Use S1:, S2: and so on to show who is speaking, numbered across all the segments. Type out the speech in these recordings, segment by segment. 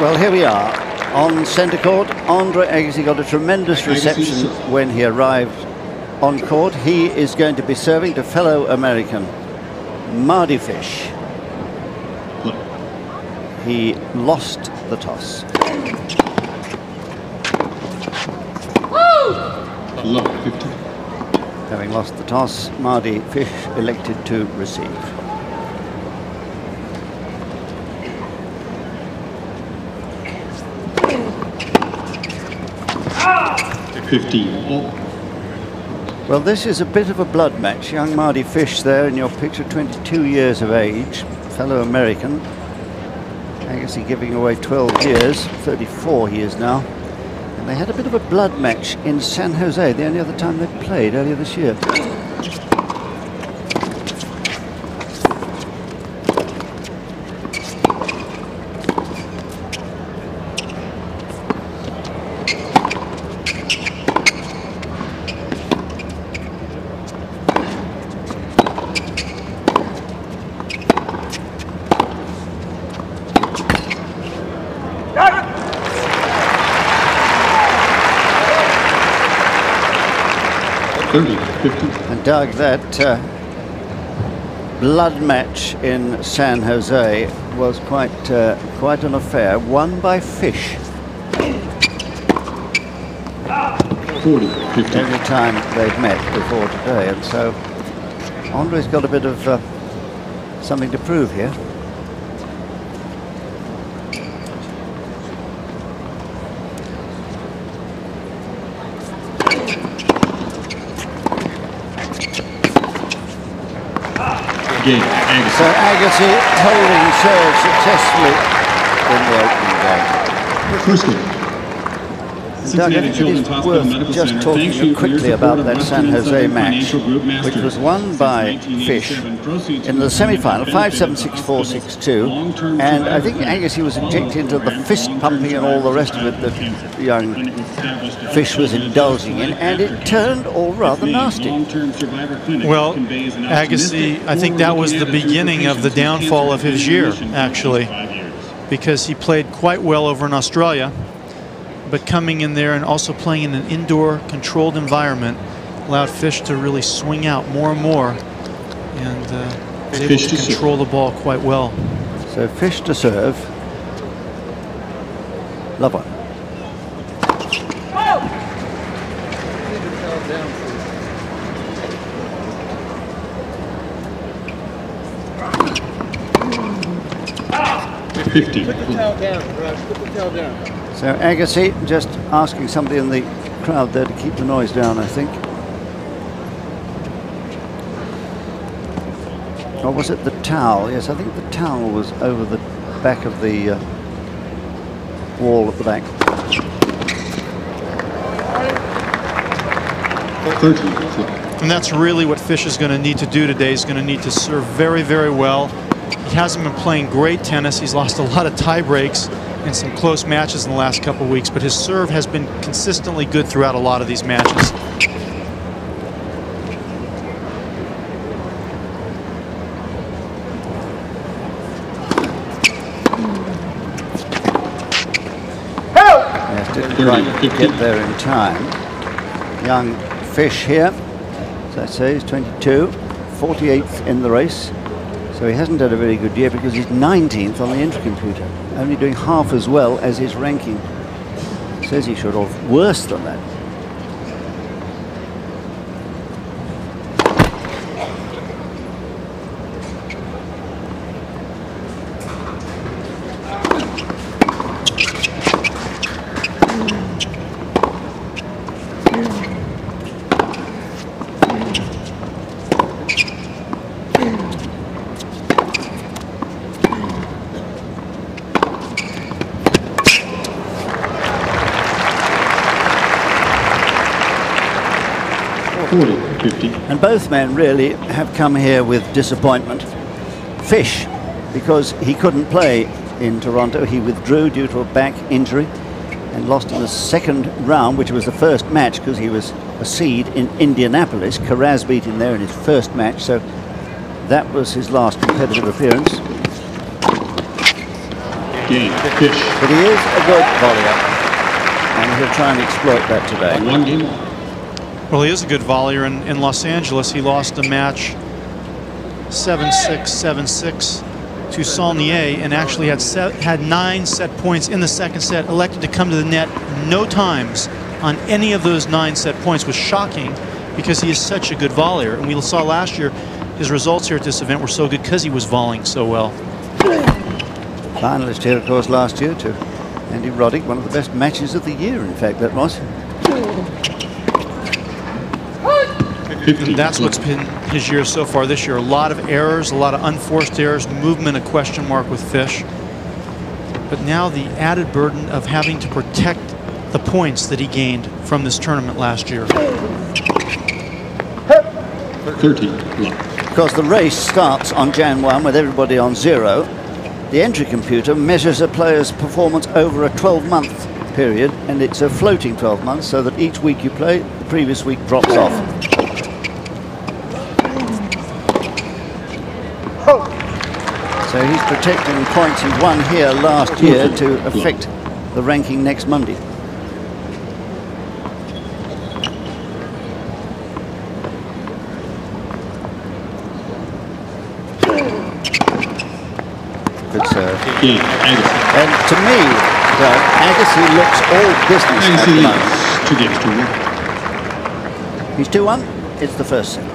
S1: Well, here we are on centre court. Andre Agassi got a tremendous reception when he arrived on court. He is going to be serving to fellow American Mardy Fish. He lost the toss. Having lost the toss, Mardy Fish elected to receive. Well, this is a bit of a blood match. Young Mardy Fish there in your picture, 22 years of age, fellow American. Agassi giving away 12 years, 34 he is now. And they had a bit of a blood match in San Jose, the only other time they played earlier this year. And Doug, that blood match in San Jose was quite an affair, won by Fish.
S2: 40-50.
S1: Every time they've met before today, and so Andre's got a bit of something to prove here. So Agassi holding serve successfully in the opening game.
S2: First game.
S1: Doug, I think it is worth just talking quickly about that San Jose match, which was won by Fish in the semi-final, 5-7, 6-4, 6-2, and I think Agassi was injected into the fist pumping and all the rest of it that young Fish was indulging in, and it turned all rather nasty.
S3: Well, Agassi, I think that was the beginning of the downfall of his year, actually, because he played quite well over in Australia, but coming in there and also playing in an indoor controlled environment allowed Fish to really swing out more and more, and was able to control the ball quite well.
S1: So Fish to serve. Love one.
S2: 50.
S4: Put the towel down, Rush. Put the towel down.
S1: So Agassi just asking somebody in the crowd there to keep the noise down, I think. Or was it the towel? Yes, I think the towel was over the back of the wall at the back.
S2: 30.
S3: And that's really what Fish is going to need to do today. He's going to need to serve very, very well. He hasn't been playing great tennis. He's lost a lot of tie breaks in some close matches in the last couple of weeks, but his serve has been consistently good throughout a lot of these matches.
S1: Yes, didn't quite get there in time. Young Fish here, as I say, he's 22, 48th in the race. So he hasn't had a very good year because he's 19th on the entry computer, only doing half as well as his ranking says he should, or worse than that. And both men really have come here with disappointment. Fish, because he couldn't play in Toronto. He withdrew due to a back injury and lost in the second round, which was the first match because he was a seed in Indianapolis. Carraz beat him there in his first match, so that was his last competitive appearance.
S2: Game, Fish.
S1: But he is a good volleyer, and he'll try and exploit that today.
S2: 1 game.
S3: Well, he is a good volleyer. In Los Angeles, he lost a match 7-6, 7-6 to Saulnier, and actually had 9 set points in the second set, elected to come to the net no times on any of those 9 set points. Was shocking because he is such a good volleyer. And we saw last year his results here at this event were so good because he was volleying so well.
S1: Finalist here, of course, last year too. Andy Roddick, one of the best matches of the year, in fact, that was.
S3: And that's what's been his year so far this year. A lot of errors, a lot of unforced errors, movement a question mark with Fish. But now the added burden of having to protect the points that he gained from this tournament last year.
S2: 13.
S1: Because the race starts on Jan 1 with everybody on 0. The entry computer measures a player's performance over a 12-month period, and it's a floating 12 months, so that each week you play, the previous week drops off. So he's protecting points he won here last year to affect the ranking next Monday. Good serve. And to me, Doug, Agassi looks all business at the moment.
S2: 2 games to 1.
S1: He's 2-1. It's the first set.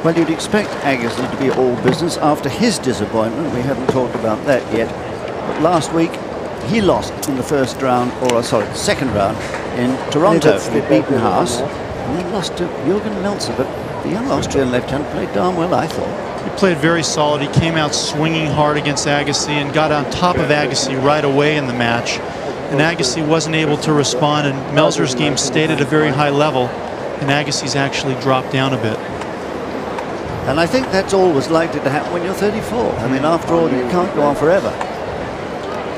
S1: Well, you'd expect Agassi to be all business after his disappointment. We haven't talked about that yet. But last week, he lost in the first round, or sorry, the second round in Toronto. He'd beaten Haas, and then lost to Jürgen Melzer. But the young Austrian left-hander played darn well, I thought.
S3: He played very solid. He came out swinging hard against Agassi and got on top of Agassi right away in the match. And Agassi wasn't able to respond, and Melzer's game stayed at a very high level, and Agassi's actually dropped down a bit.
S1: And I think that's always likely to happen when you're 34. I mean, after all, you can't go on forever.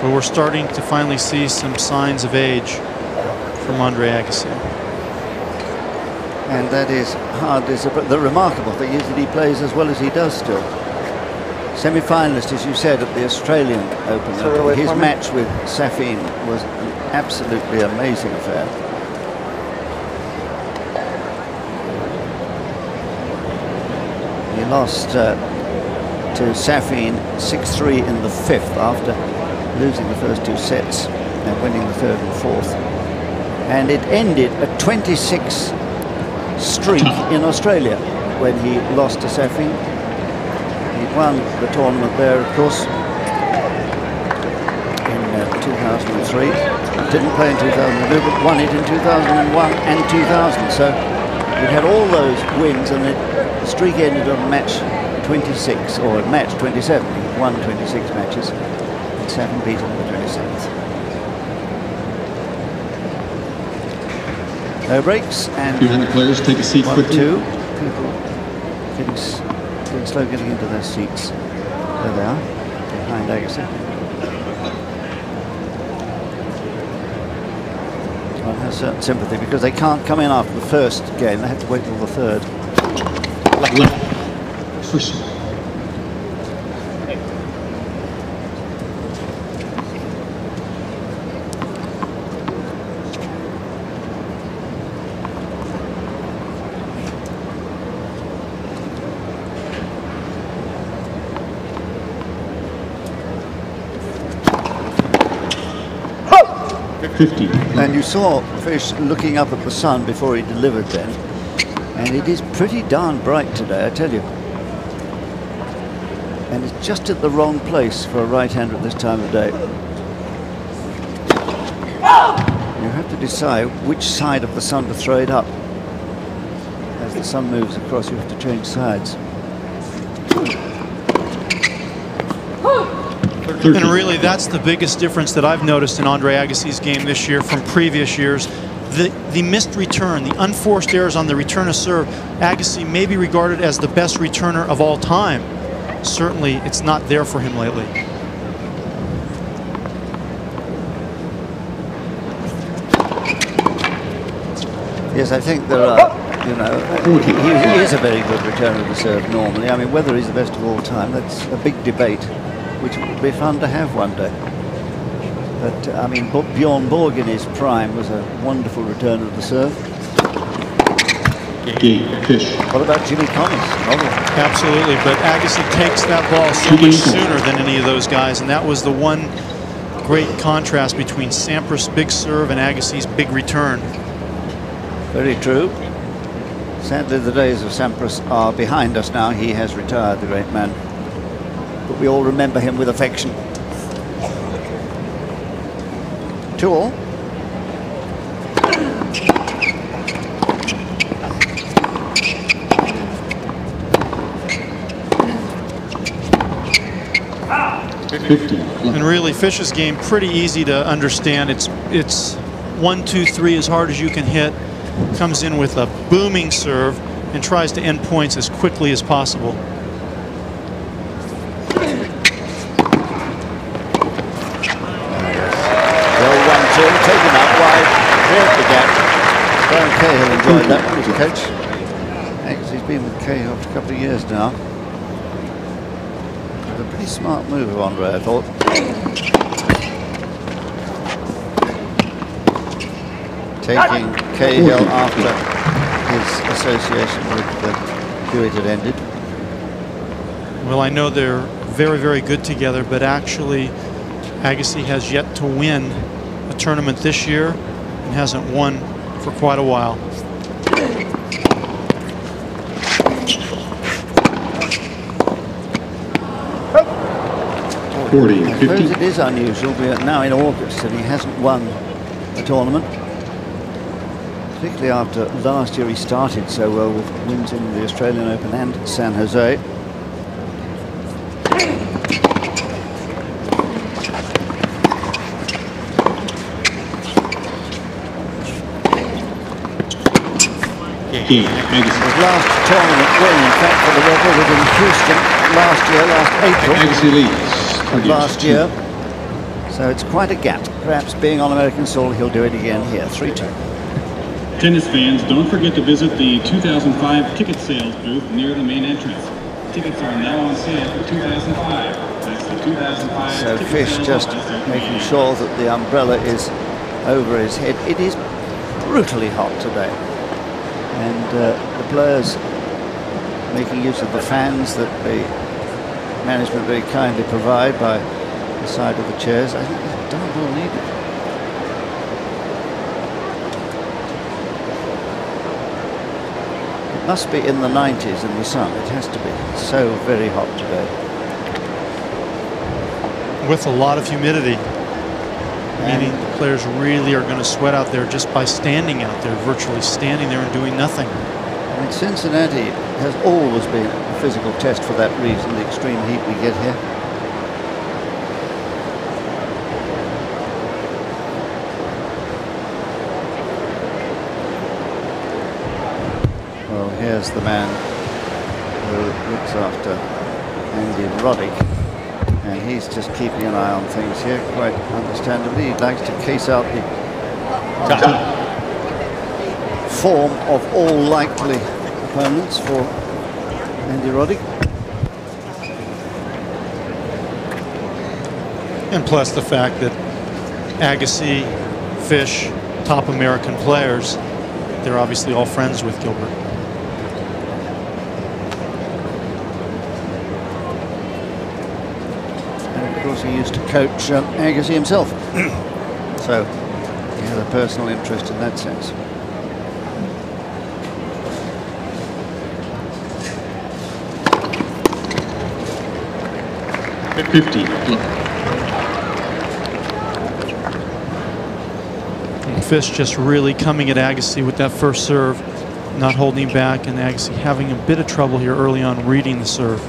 S3: But we're starting to finally see some signs of age from Andre Agassi.
S1: And that is hardly the remarkable thing is that he plays as well as he does still. Semi-finalist, as you said, at the Australian Open. His match with Safin was an absolutely amazing affair. He lost to Safin 6-3 in the 5th after losing the first 2 sets and winning the 3rd and 4th. And it ended a 26 streak in Australia when he lost to Safin. He won the tournament there, of course, in 2003. Didn't play in 2002, but won it in 2001 and 2000. So he had all those wins, and the streak ended on match 26, or match 27. He won 26 matches, and Safin beat him on the 27th. No breaks, and
S2: Behind the players, take a seat quickly.
S1: 1-2. People getting slow getting into their seats. There they are, behind Agassi. One has certain sympathy because they can't come in after the first game. They have to wait till the 3rd.
S2: First. 50.
S1: And you saw Fish looking up at the sun before he delivered then. And it is pretty darn bright today, I tell you. And it's just at the wrong place for a right-hander at this time of day. You have to decide which side of the sun to throw it up. As the sun moves across, you have to change sides.
S3: And really, that's the biggest difference that I've noticed in Andre Agassi's game this year from previous years. The missed return, the unforced errors on the return of serve. Agassi may be regarded as the best returner of all time. Certainly, it's not there for him lately.
S1: Yes, I think there are you know, he is a very good returner of the serve normally. I mean, whether he's the best of all time, that's a big debate, which would be fun to have one day. But, I mean, Bjorn Borg in his prime was a wonderful returner of the serve.
S2: Fish.
S1: What about Jimmy Thomas?
S3: Absolutely, but Agassi takes that ball so much sooner than any of those guys, and that was the one great contrast between Sampras' big serve and Agassi's big return.
S1: Very true. Sadly, the days of Sampras are behind us now. He has retired, the great man. But we all remember him with affection. 2-all.
S3: And really, Fish's game pretty easy to understand. It's 1, 2, 3 as hard as you can hit. Comes in with a booming serve and tries to end points as quickly as possible.
S1: Taken out wide, cleared the gap. Brian Cahill enjoyed that one as a coach. Actually, he's been with Cahill for a couple of years now. It was a pretty smart move of Andre, I thought. Taking Cahill after his association with Hewitt had ended.
S3: Well, I know they're very, very good together, but actually Agassi has yet to win a tournament this year and hasn't won for quite a while.
S1: I suppose it is unusual. We are now in August and he hasn't won a tournament. Particularly after last year he started so well with wins in the Australian Open and San Jose. His last tournament win, in fact, for the record, was in Houston last April. Last year. So it's quite a gap. Perhaps being on American soil, he'll do it again here. 3-2.
S5: Tennis fans, don't forget to visit the 2005 ticket sales booth near the main entrance. Tickets are now on sale for 2005. That's the 2005.
S1: So Fish just making sure that the umbrella is over his head. It is brutally hot today. And the players making use of the fans that the management very kindly provide by the side of the chairs. I think it's darn well needed. It must be in the 90s in the sun. It has to be. It's so very hot today.
S3: With a lot of humidity. Meaning the players really are going to sweat out there just by standing out there, virtually standing there and doing nothing.
S1: I mean, Cincinnati has always been a physical test for that reason, the extreme heat we get here. Well, here's the man who looks after Andy Roddick. And he's just keeping an eye on things here, quite understandably. He likes to case out the form of all likely opponents for Andy Roddick.
S3: And plus the fact that Agassi, Fish, top American players, they're obviously all friends with Gilbert.
S1: He used to coach Agassi himself, so he had a personal interest in that sense.
S3: Fish just really coming at Agassi with that first serve, not holding back, and Agassi having a bit of trouble here early on reading the serve.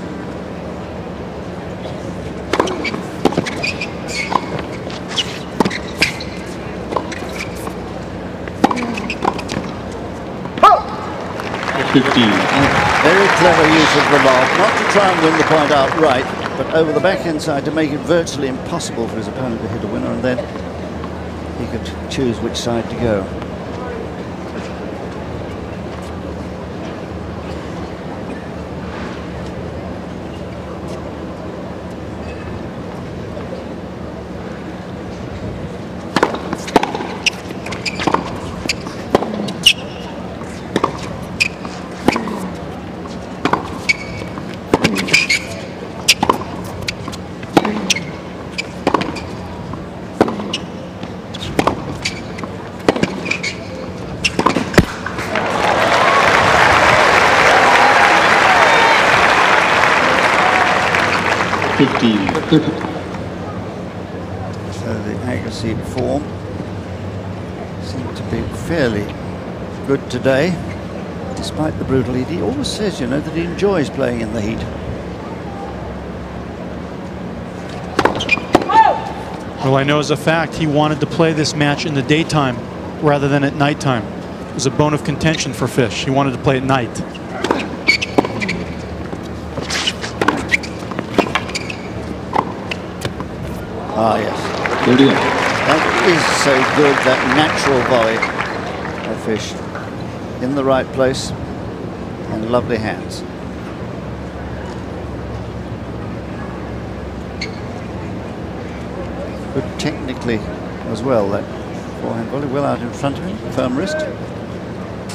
S1: Very clever use of the lob, not to try and win the point outright, but over the backhand side to make it virtually impossible for his opponent to hit a winner, and then he could choose which side to go.
S2: 15, 30.
S1: So the Agassi form seemed to be fairly good today, despite the brutal heat. He always says, you know, that he enjoys playing in the heat.
S3: Well, I know as a fact he wanted to play this match in the daytime rather than at nighttime. It was a bone of contention for Fish. He wanted to play at night.
S1: Ah, yes.
S2: 30 up.
S1: That is so good, that natural volley of Fish. In the right place and lovely hands. Good technically as well, that forehand volley, well out in front of him, firm wrist,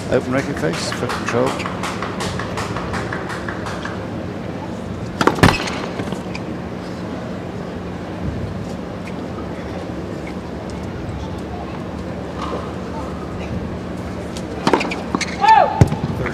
S1: open racket face for control.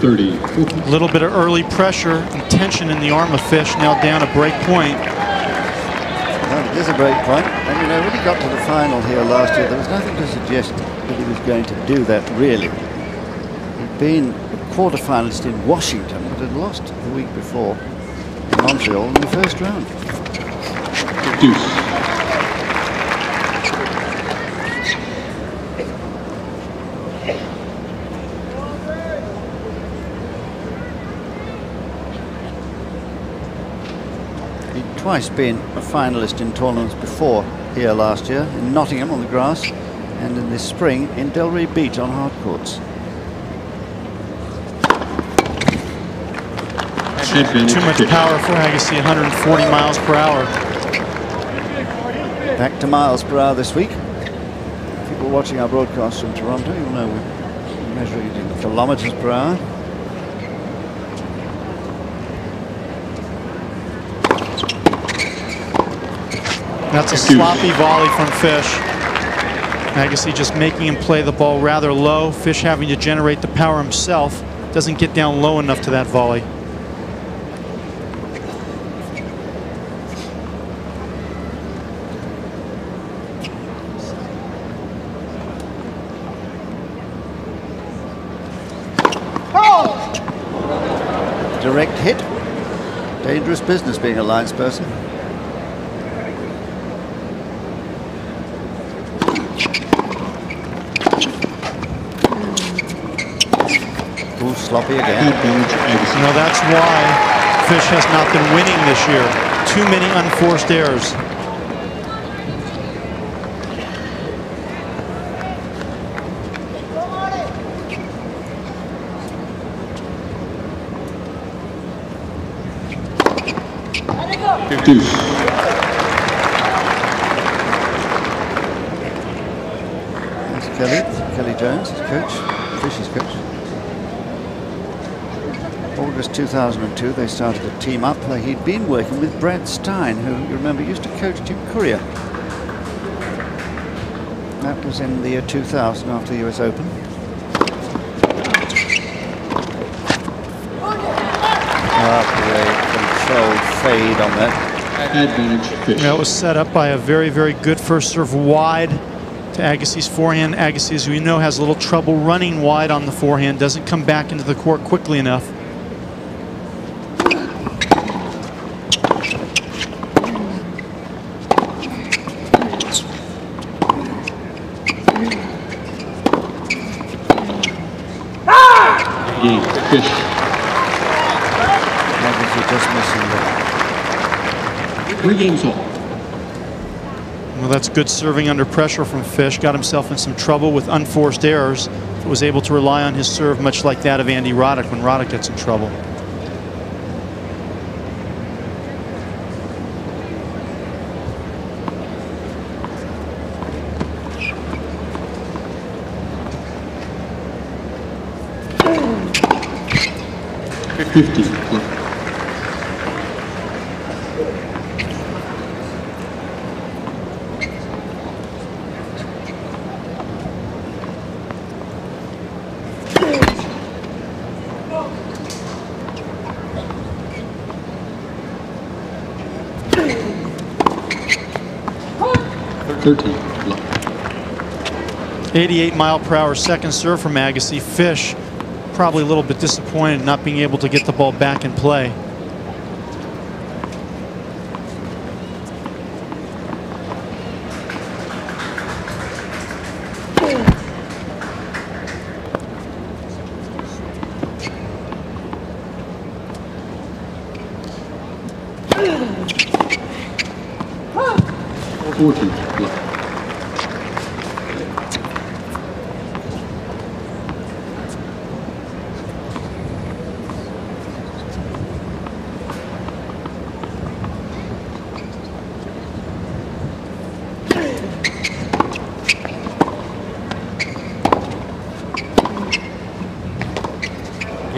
S3: A little bit of early pressure and tension in the arm of Fish, now down a break point.
S1: Well, it is a break point, and you know, when he got to the final here last year, there was nothing to suggest that he was going to do that, really. He'd been a quarter-finalist in Washington, but had lost the week before in Montreal in the first round.
S2: Deuce.
S1: Twice been a finalist in tournaments before here last year, in Nottingham on the grass, and in this spring in Delray Beach on hard courts.
S3: Too much power for Agassi, 140 miles per hour.
S1: Back to miles per hour this week. People watching our broadcast from Toronto, you'll know we're measuring it in kilometers per hour.
S3: That's a sloppy volley from Fish. Agassi just making him play the ball rather low. Fish having to generate the power himself. Doesn't get down low enough to that volley.
S1: Direct hit. Dangerous business being a lines person. Sloppy again.
S3: You know, that's why Fish has not been winning this year. Too many unforced errors.
S2: Deuce.
S1: There's Kelly Jones, his coach, Fish's coach. August 2002, they started a team up. He'd been working with Brad Stein, who, you remember, used to coach Jim Courier. That was in the year 2000 after the US Open. Great controlled fade on that.
S2: Advantage Fish.
S3: That was set up by a very, very good first serve wide to Agassi's forehand. Agassi, as we know, has a little trouble running wide on the forehand, doesn't come back into the court quickly enough.
S2: Fish.
S1: Just missing that.
S2: 3 games all.
S3: Well, that's good serving under pressure from Fish. Got himself in some trouble with unforced errors. Was able to rely on his serve, much like that of Andy Roddick when Roddick gets in trouble.
S2: 13. Love.
S3: 88-mile-per-hour second serve from Agassi. Fish probably a little bit disappointed not being able to get the ball back in play.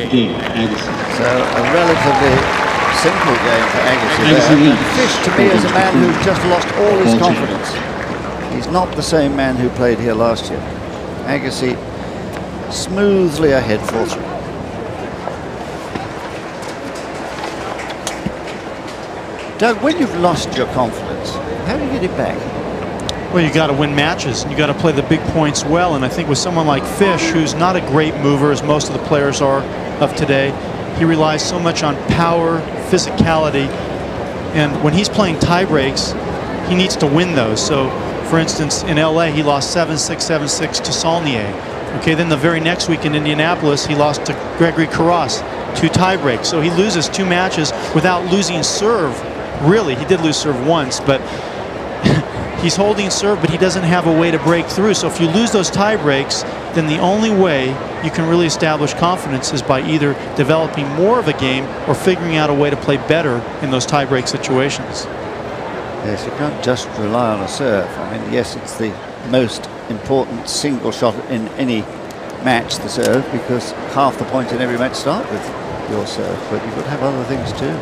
S2: Game, Agassi.
S1: So a relatively simple game for Agassi there. And Fish, to me, is a man who's just lost all his confidence. He's not the same man who played here last year. Agassi smoothly ahead 4-3. Doug, when you've lost your confidence, how do you get it back?
S3: Well, you got to win matches. You got to play the big points well. And I think with someone like Fish, who's not a great mover, as most of the players are of today, he relies so much on power, physicality, and when he's playing tie breaks, he needs to win those. So, for instance, in LA, he lost 7-6, 7-6 to Saulnier. Okay, then the very next week in Indianapolis, he lost to Gregory Karras, 2 tie breaks. So he loses 2 matches without losing serve. Really, he did lose serve once, but he's holding serve, but he doesn't have a way to break through. So if you lose those tie breaks, then the only way you can really establish confidence is by either developing more of a game or figuring out a way to play better in those tie break situations.
S1: Yes, you can't just rely on a serve. I mean, yes, it's the most important single shot in any match, the serve, because half the points in every match start with your serve, but you've got to have other things too.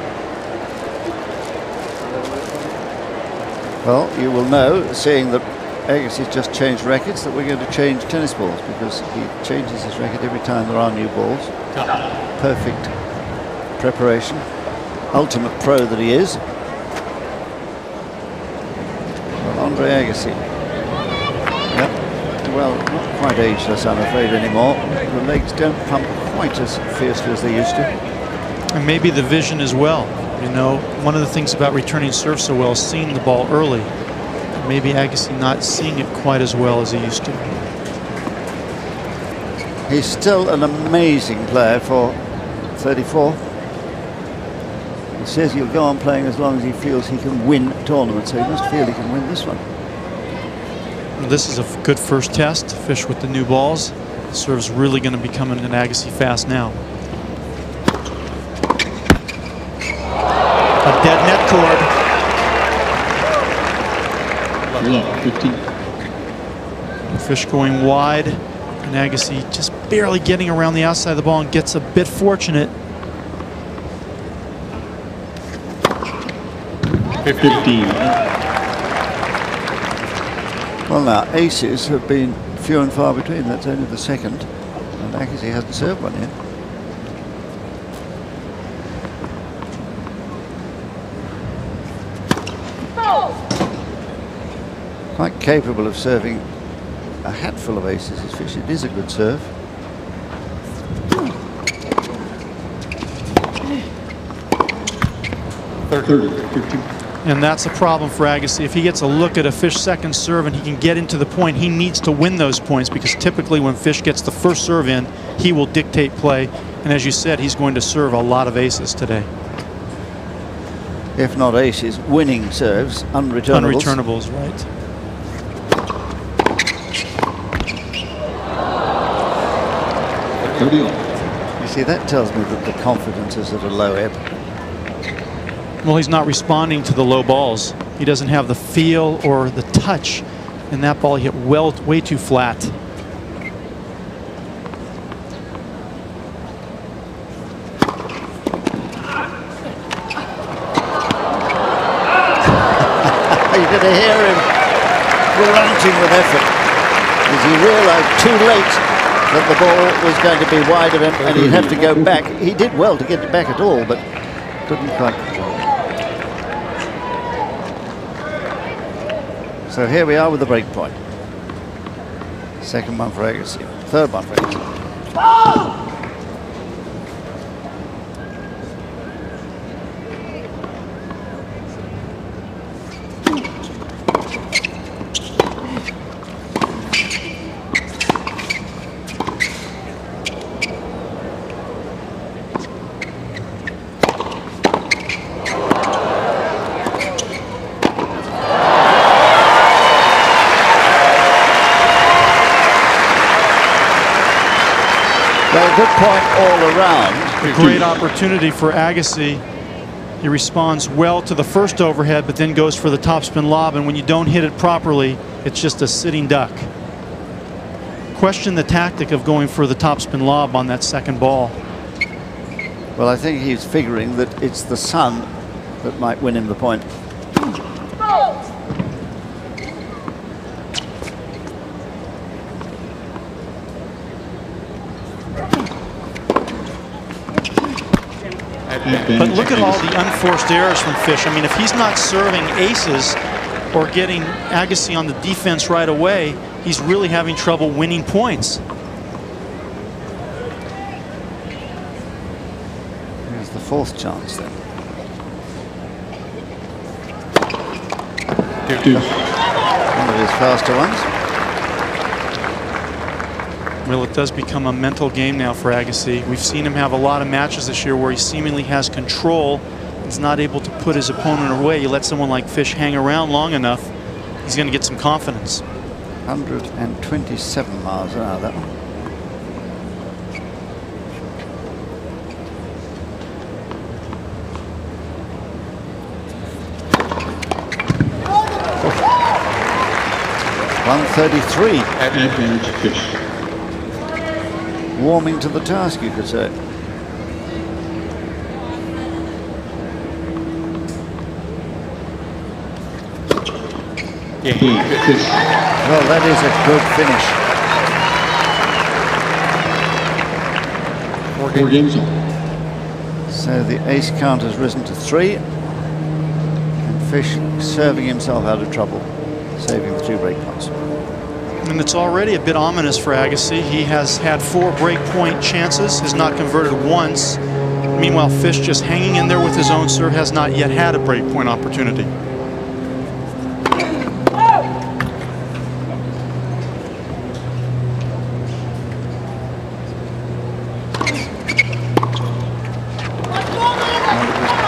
S1: Well, you will know, seeing that Agassi's just changed rackets, that we're going to change tennis balls, because he changes his racket every time there are new balls. Perfect preparation. Ultimate pro that he is. Well, Andre Agassi. Yep. Well, not quite ageless, I'm afraid, anymore. The legs don't pump quite as fiercely as they used to.
S3: And maybe the vision as well. You know, one of the things about returning serve so well is seeing the ball early. Maybe Agassi not seeing it quite as well as he used to.
S1: He's still an amazing player for 34. He says he'll go on playing as long as he feels he can win tournaments, so he must feel he can win this one.
S3: Well, this is a good first test. Fish with the new balls. The serve's really going to be coming in Agassi fast now. A dead net cord.
S2: Low, 15.
S3: Fish going wide, and Agassi just barely getting around the outside of the ball and gets a bit fortunate.
S2: 15.
S1: Well, now, aces have been few and far between. That's only the second, and Agassi hasn't served one yet. Quite capable of serving a hatful of aces, is Fish. It is a good serve.
S3: And that's a problem for Agassi. If he gets a look at a Fish second serve and he can get into the point, he needs to win those points, because typically when Fish gets the first serve in, he will dictate play. And as you said, he's going to serve a lot of aces today.
S1: If not aces, winning serves, unreturnables.
S3: Unreturnables, right.
S1: You see, that tells me that the confidence is at a low ebb.
S3: Well, he's not responding to the low balls. He doesn't have the feel or the touch, and that ball hit way too flat.
S1: You're going to hear him grunting with effort, because he realized too late that the ball was going to be wide of him and he'd have to go back. He did well to get it back at all, but couldn't quite. So here we are with the break point. Second one for Agassi. Third one for Agassi. Good point all around.
S3: A great opportunity for Agassi. He responds well to the first overhead, but then goes for the topspin lob, and when you don't hit it properly, it's just a sitting duck. Question the tactic of going for the topspin lob on that second ball.
S1: Well, I think he's figuring that it's the sun that might win him the point.
S3: But look at all the unforced errors from Fish. I mean, if he's not serving aces or getting Agassi on the defense right away, he's really having trouble winning points.
S1: Here's the fourth chance then. One of his faster ones.
S3: Well, it does become a mental game now for Agassi. We've seen him have a lot of matches this year where he seemingly has control. He's not able to put his opponent away. You let someone like Fish hang around long enough, he's going to get some confidence.
S1: 127 miles an hour, that one. .133.
S2: Advantage Fish.
S1: Warming to the task, you could say. Well, that is a good finish.
S2: 4 games on.
S1: So the ace count has risen to 3. And Fish serving himself out of trouble, saving the 2 break points.
S3: And it's already a bit ominous for Agassi. He has had 4 break point chances, has not converted once. Meanwhile, Fish just hanging in there with his own serve, has not yet had a break point opportunity.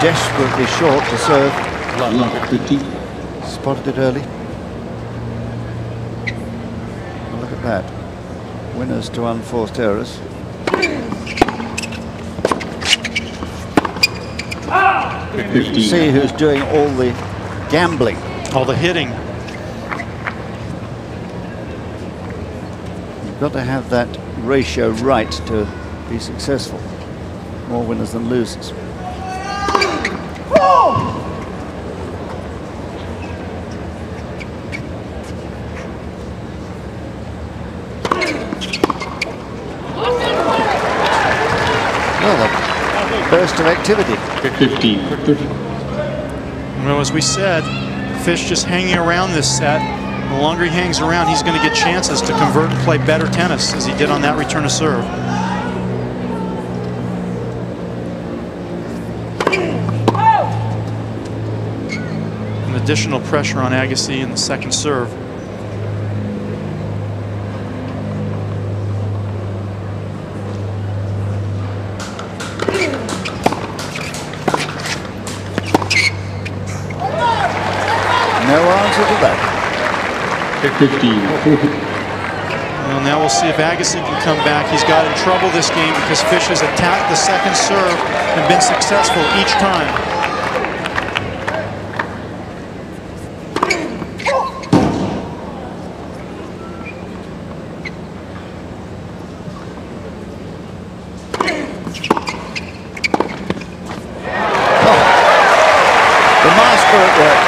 S1: Desperately short to serve.
S2: Luck 50.
S1: Spotted it early. Look at that. Winners to unforced errors. See who's doing all the gambling.
S3: All the hitting.
S1: You've got to have that ratio right to be successful. More winners than losers. Burst of activity.
S2: 15.
S3: Well, as we said, Fish just hanging around this set. The longer he hangs around, he's going to get chances to convert and play better tennis, as he did on that return of serve. And additional pressure on Agassi in the second serve.
S1: To that.
S2: 15.
S3: Well, now we'll see if Agassi can come back. He's got in trouble this game because Fish has attacked the second serve and been successful each time.
S1: Oh, the master at work.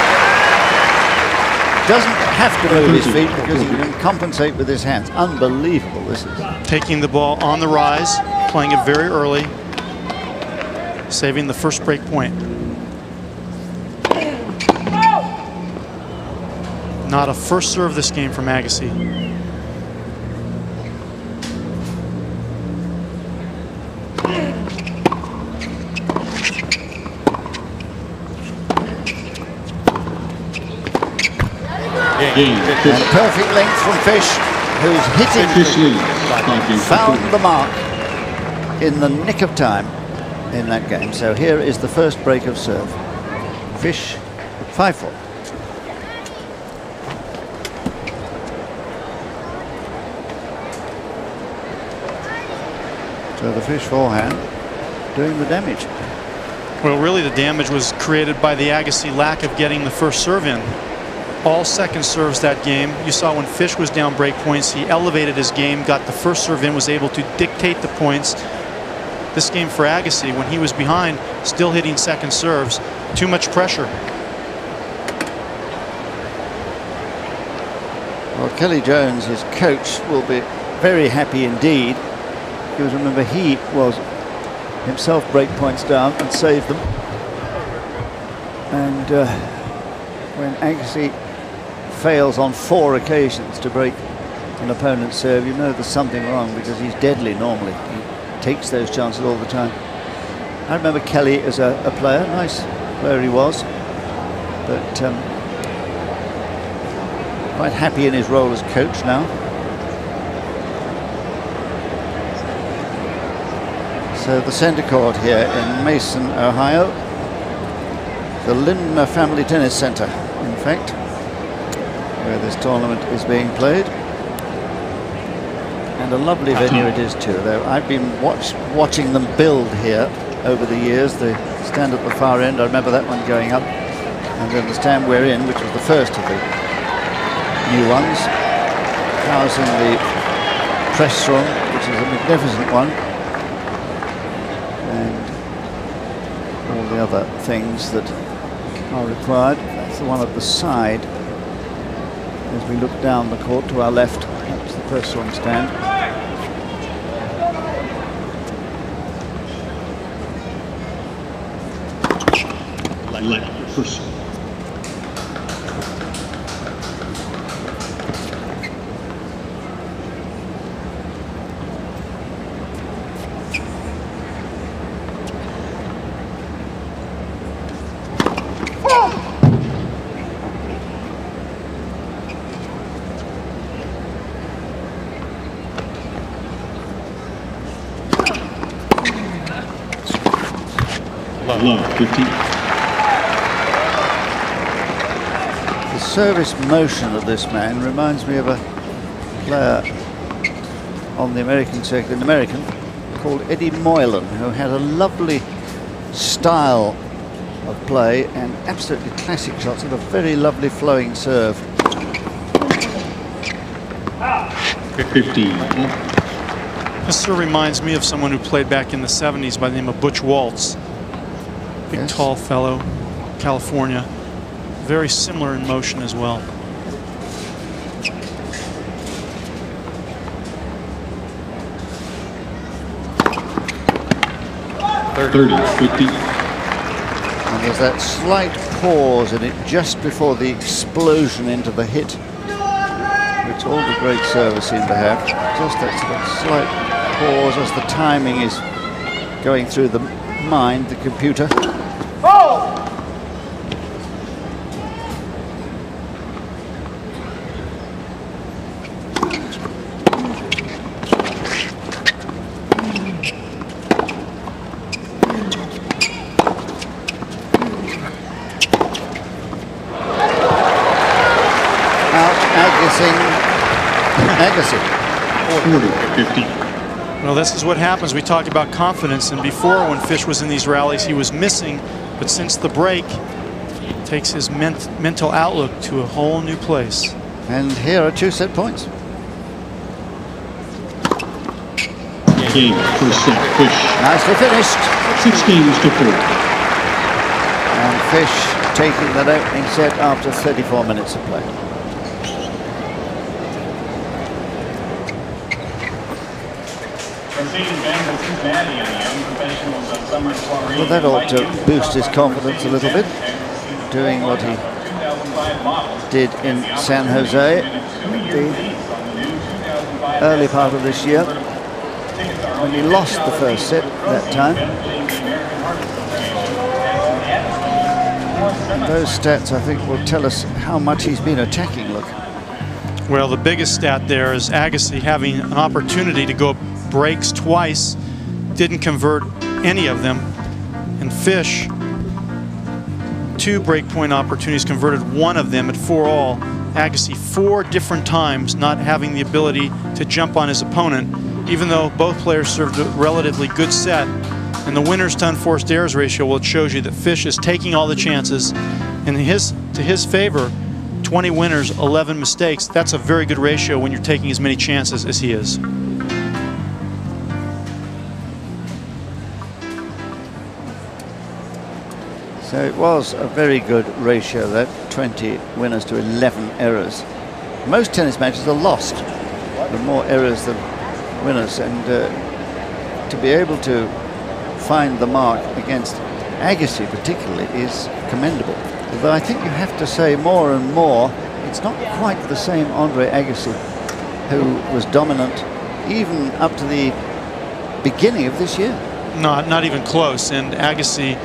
S1: Doesn't have to move his feet because he can compensate with his hands. Unbelievable this is.
S3: Taking the ball on the rise, playing it very early, saving the first break point. Not a first serve this game from Agassi.
S1: And perfect length from Fish, who's hitting, found the mark in the nick of time in that game. So here is the first break of serve. Fish 5-4. So the Fish forehand doing the damage.
S3: Well, really the damage was created by the Agassi lack of getting the first serve in. All second serves that game. You saw when Fish was down break points, he elevated his game, got the first serve in, was able to dictate the points. This game for Agassi, when he was behind, still hitting second serves. Too much pressure.
S1: Well, Kelly Jones, his coach, will be very happy indeed, because remember he was himself break points down and saved them. And when Agassi fails on 4 occasions to break an opponent's serve, you know there's something wrong, because he's deadly normally. He takes those chances all the time. I remember Kelly as a player, nice player he was, but quite happy in his role as coach now. So the center court here in Mason, Ohio, the Lindner Family Tennis Center, in fact, where this tournament is being played. And a lovely venue it is too, though. I've been watching them build here over the years. The stand at the far end, I remember that one going up, and then the stand we're in, which was the first of the new ones, housing the press room, which is a magnificent one, and all the other things that are required. That's the one at the side. As we look down the court to our left, that's the press room stand.
S2: First. Love 50.
S1: The service motion of this man reminds me of a player on the American circuit, an American called Eddie Moylan, who had a lovely style of play and absolutely classic shots and a very lovely flowing serve.
S2: 15.
S3: This sort of reminds me of someone who played back in the 70s by the name of Butch Waltz. Big, yes, tall fellow, California. Very similar in motion as well.
S2: $30, 50.
S1: And there's that slight pause in it just before the explosion into the hit, which all the great servers seem to have. Just that sort of slight pause as the timing is going through the mind, the computer. Agassi.
S2: 40, 50.
S3: Well, this is what happens. We talk about confidence, and before, when Fish was in these rallies, he was missing, but since the break, takes his mental outlook to a whole new place.
S1: And here are 2 set points.
S2: Game, first set, Fish.
S1: Nicely finished.
S2: 6 games to 4.
S1: And Fish taking that opening set after 34 minutes of play. Well, that ought to boost his confidence a little bit, doing what he did in San Jose the early part of this year, when he lost the first set that time. Those stats, I think, will tell us how much he's been attacking. Look.
S3: Well, the biggest stat there is Agassi having an opportunity to go breaks twice, didn't convert any of them, and Fish, 2 breakpoint opportunities, converted 1 of them at 4-all. Agassi 4 different times not having the ability to jump on his opponent, even though both players served a relatively good set. And the winners to unforced errors ratio, well, it shows you that Fish is taking all the chances, and to his favor, 20 winners, 11 mistakes. That's a very good ratio when you're taking as many chances as he is.
S1: So it was a very good ratio, that 20 winners to 11 errors. Most tennis matches are lost with more errors than winners, and to be able to find the mark against Agassi particularly is commendable. Although I think you have to say more and more, it's not quite the same Andre Agassi who was dominant even up to the beginning of this year.
S3: Not even close. And Agassi,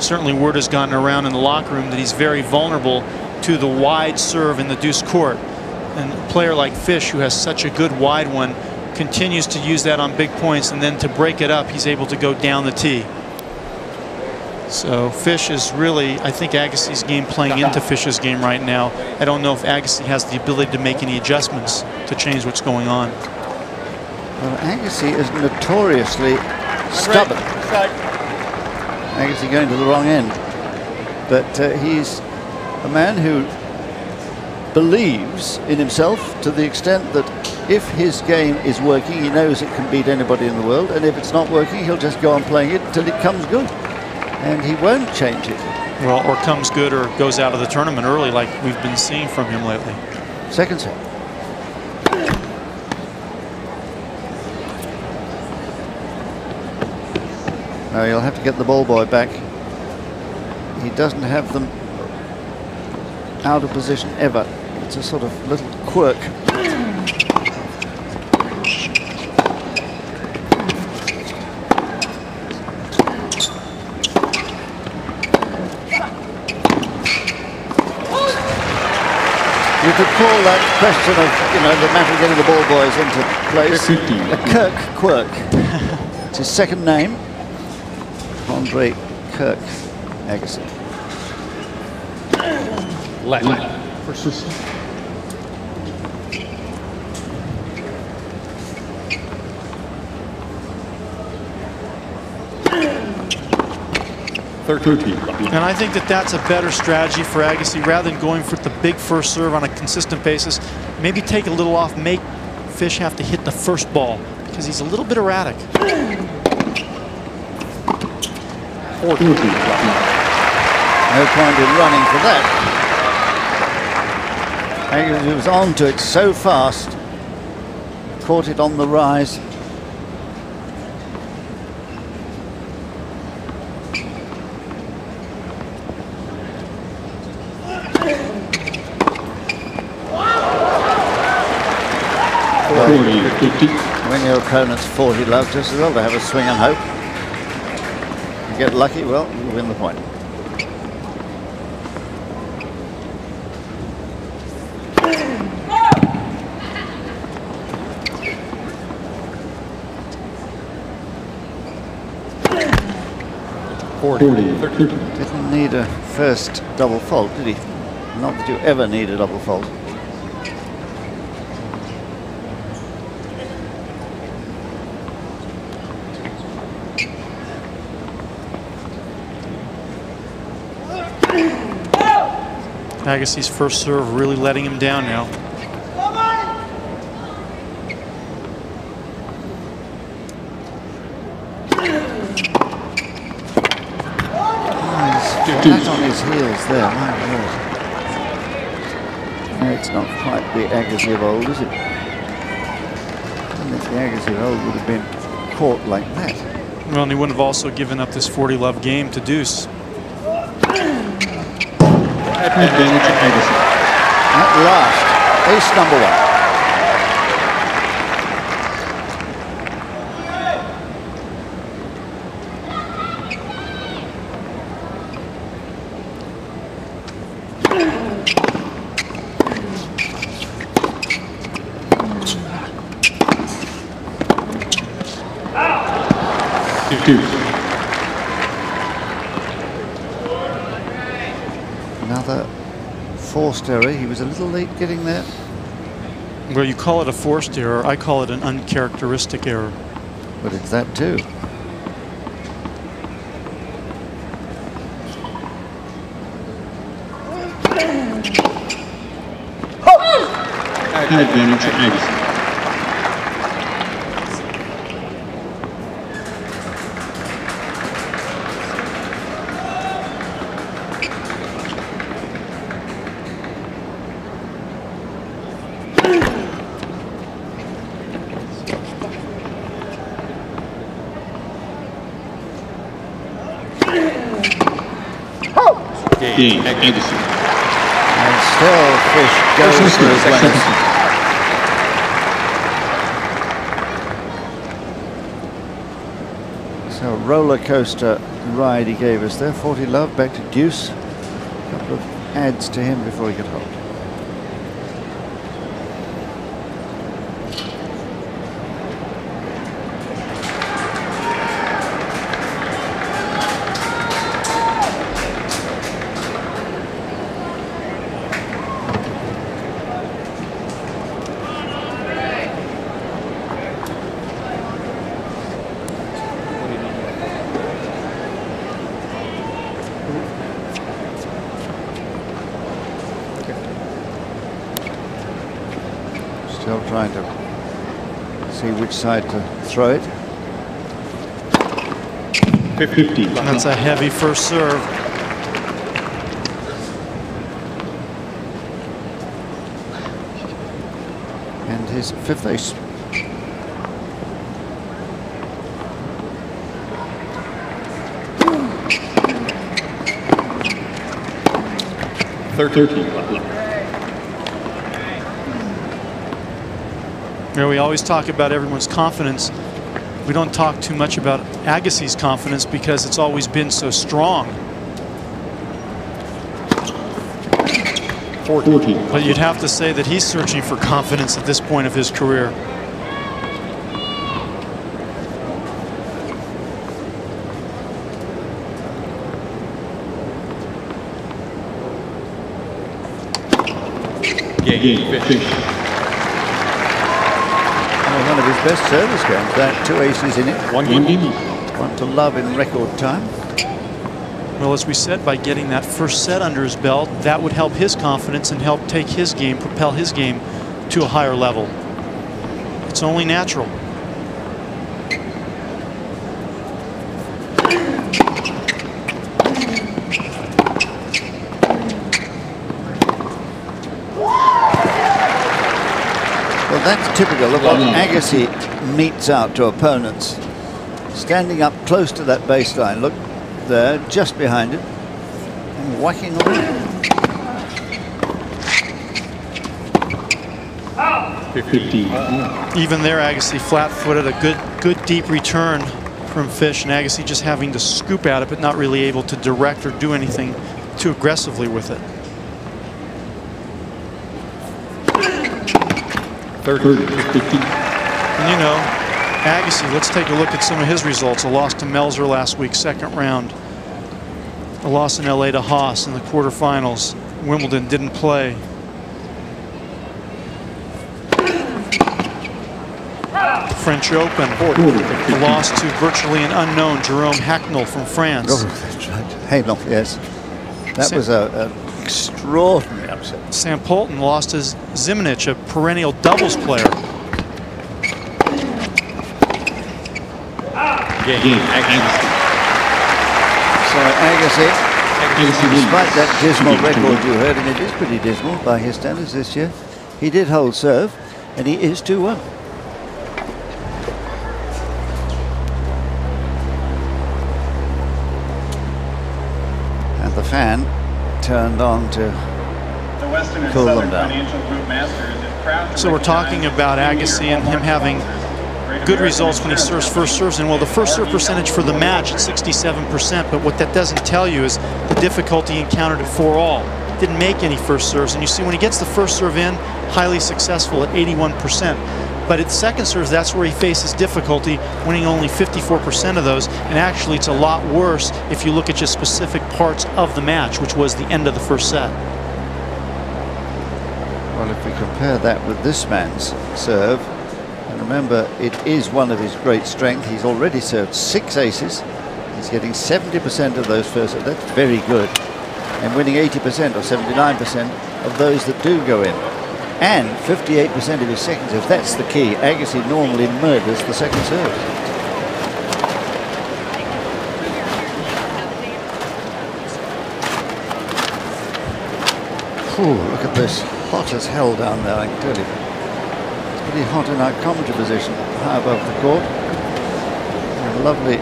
S3: certainly word has gotten around in the locker room that he's very vulnerable to the wide serve in the deuce court. And a player like Fish, who has such a good wide one, continues to use that on big points, and then to break it up, he's able to go down the tee. So Fish is really, I think Agassi's game playing into Fish's game right now. I don't know if Agassi has the ability to make any adjustments to change what's going on.
S1: Well, Agassi is notoriously stubborn. Agassi going to the wrong end. But he's a man who believes in himself to the extent that if his game is working, he knows it can beat anybody in the world, and if it's not working, he'll just go on playing it until it comes good. And he won't change it.
S3: Well, or comes good or goes out of the tournament early, like we've been seeing from him lately.
S1: Second set. Now you'll have to get the ball boy back. He doesn't have them out of position ever. It's a sort of little quirk. You could call that question of, the matter of getting the ball boys into place a Kirk quirk. It's his second name, Andre Kirk Agassi.
S2: First.
S3: And I think that that's a better strategy for Agassi, rather than going for the big first serve on a consistent basis. Maybe take a little off, make Fish have to hit the first ball, because he's a little bit erratic.
S1: No point in running for that. Agassi was onto it so fast, caught it on the rise. When your opponent's 40 love, just as well to have a swing and hope. You get lucky, well, you win the point. Didn't need a first double fault, did he? Not that you ever need a double fault.
S3: Agassi's first serve really letting him down now.
S1: Flat on his heels there, my lord. No, it's not quite the Agassi of old, is it? And if the Agassi of old would have been caught like that.
S3: Well, and he wouldn't have also given up this 40-love game to deuce.
S2: Advantage of Agassi.
S1: At last, ace number 1. Another forced error. He was a little late getting there.
S3: Well, you call it a forced error. I call it an uncharacteristic error.
S1: But it's that too.
S5: Advantage to Agassi. Game, Agassi.
S1: And still Fish goes for his winners. So roller coaster ride he gave us there. 40 love, back to deuce. A couple of adds to him before he could hold. Still trying to see which side to throw it.
S5: 50.
S3: That's a heavy first serve.
S1: And his fifth ace.
S3: You know, we always talk about everyone's confidence. We don't talk too much about Agassi's confidence because it's always been so strong.
S5: 14.
S3: But you'd have to say that he's searching for confidence at this point of his career.
S5: Game, Fish.
S1: One of his best service games. That 2 aces in it.
S5: One game.
S1: One to love in record time.
S3: Well, as we said, by getting that first set under his belt, that would help his confidence and help take his game, propel his game to a higher level. It's only natural.
S1: Well, that's typical of what Agassi metes out to opponents. Standing up close to that baseline. Look there, just behind it. And whacking on it.
S5: 15.
S3: Even there, Agassi flat-footed, a good deep return from Fish, and Agassi just having to scoop at it, but not really able to direct or do anything too aggressively with it.
S5: 30. 50.
S3: And you know, Agassi, let's take a look at some of his results. A loss to Melzer last week, second round. A loss in LA to Haas in the quarterfinals. Wimbledon didn't play. French Open. A loss to virtually an unknown Jerome Hacknell from France.
S1: Oh, that's right. Hacknell, yes. That was an extraordinary upset.
S3: Sam Polton lost to Zimonjic, a perennial doubles player.
S5: Game, Agassi.
S1: So Agassi, despite that dismal record you heard, and it is pretty dismal by his standards this year, he did hold serve, and he is 2-1. And the fan turned on to cool them down.
S3: So we're talking about Agassi and him having good results when he serves first serves. And well, the first serve percentage for the match at 67%, but what that doesn't tell you is the difficulty he encountered at 4-all. Didn't make any first serves, and you see when he gets the first serve in, highly successful at 81%. But at second serves, that's where he faces difficulty, winning only 54% of those. And actually, it's a lot worse if you look at just specific parts of the match, which was the end of the first set.
S1: Well, if we compare that with this man's serve, and remember, it is one of his great strengths. He's already served 6 aces. He's getting 70% of those first. That's very good. And winning 80% or 79% of those that do go in. And 58% of his second serves. That's the key. Agassi normally murders the second serve. Look at this. Hot as hell down there, I can tell you. It's pretty hot in our commentary position, high above the court. And a lovely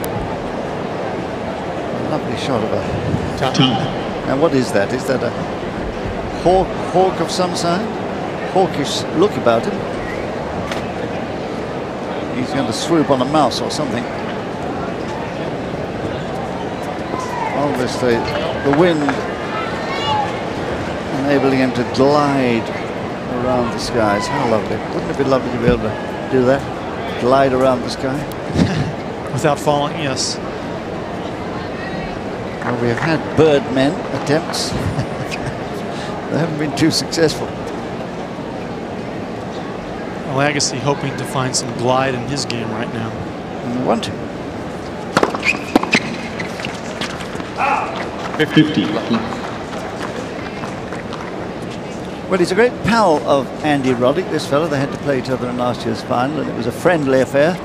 S1: shot of a top. And what is that? Is that a hawk of some kind? Hawkish look about him. He's going to swoop on a mouse or something. Obviously, the wind enabling him to glide around the skies. How lovely. Wouldn't it be lovely to be able to do that? Glide around the sky?
S3: Without falling, yes.
S1: Well, we have had birdmen attempts. They haven't been too successful.
S3: Well, Agassi hoping to find some glide in his game right now.
S1: And we want to.
S5: 50.
S1: Well, he's a great pal of Andy Roddick, this fellow. They had to play each other in last year's final, and it was a friendly affair,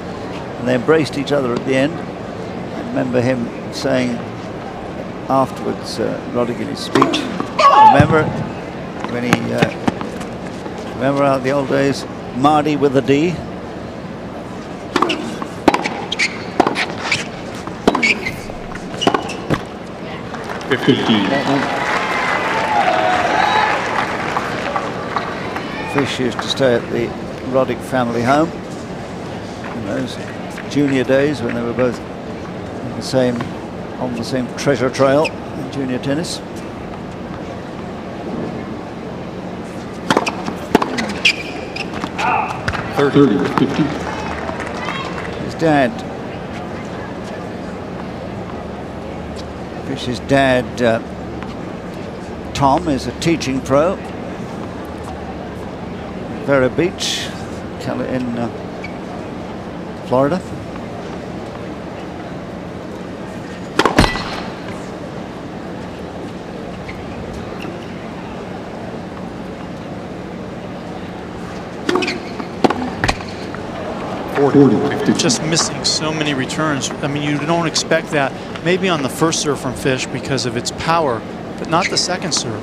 S1: and they embraced each other at the end. I remember him saying afterwards, Roddick in his speech, remember when he, remember out the old days, Mardy with a D? Fish used to stay at the Roddick family home in those junior days when they were both on the same treasure trail in junior tennis. His dad, Fish's dad, Tom, is a teaching pro. Vero Beach in Florida.
S3: Just missing so many returns. I mean, you don't expect that. Maybe on the first serve from Fish because of its power, but not the second serve.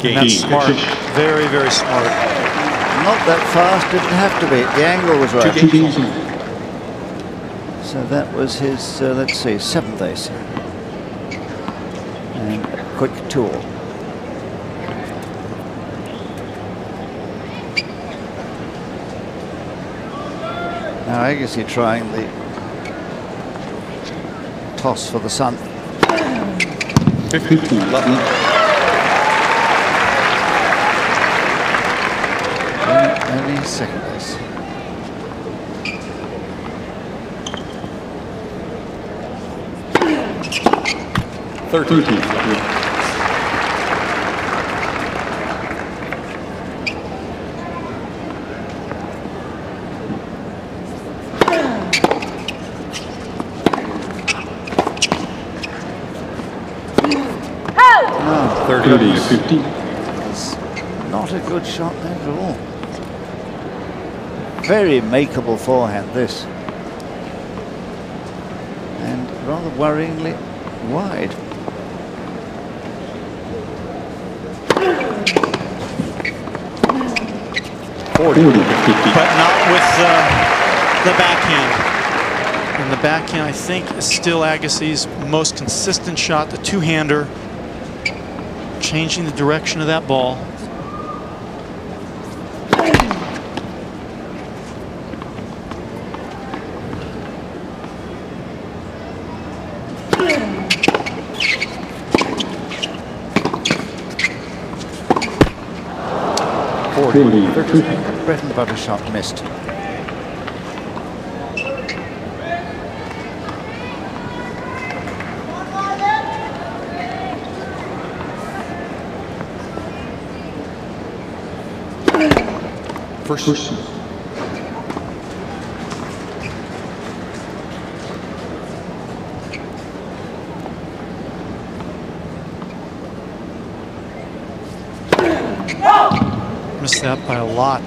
S3: And that's smart. Very, very smart.
S1: Not that fast, didn't have to be. The angle was right. So that was his, let's see, 7th ace. And a quick tour. Now Agassi trying the toss for the sun.
S5: 50.
S1: Only second base.
S5: Third.
S1: Oh,
S5: 30 to 50.
S1: It's not a good shot there at all. Very makeable forehand, this. And rather worryingly wide.
S3: But not with the backhand. And the backhand, I think, is still Agassi's most consistent shot, the two-hander, changing the direction of that ball.
S1: Bread and butter shot missed.
S2: First.
S3: Missed that by a lot.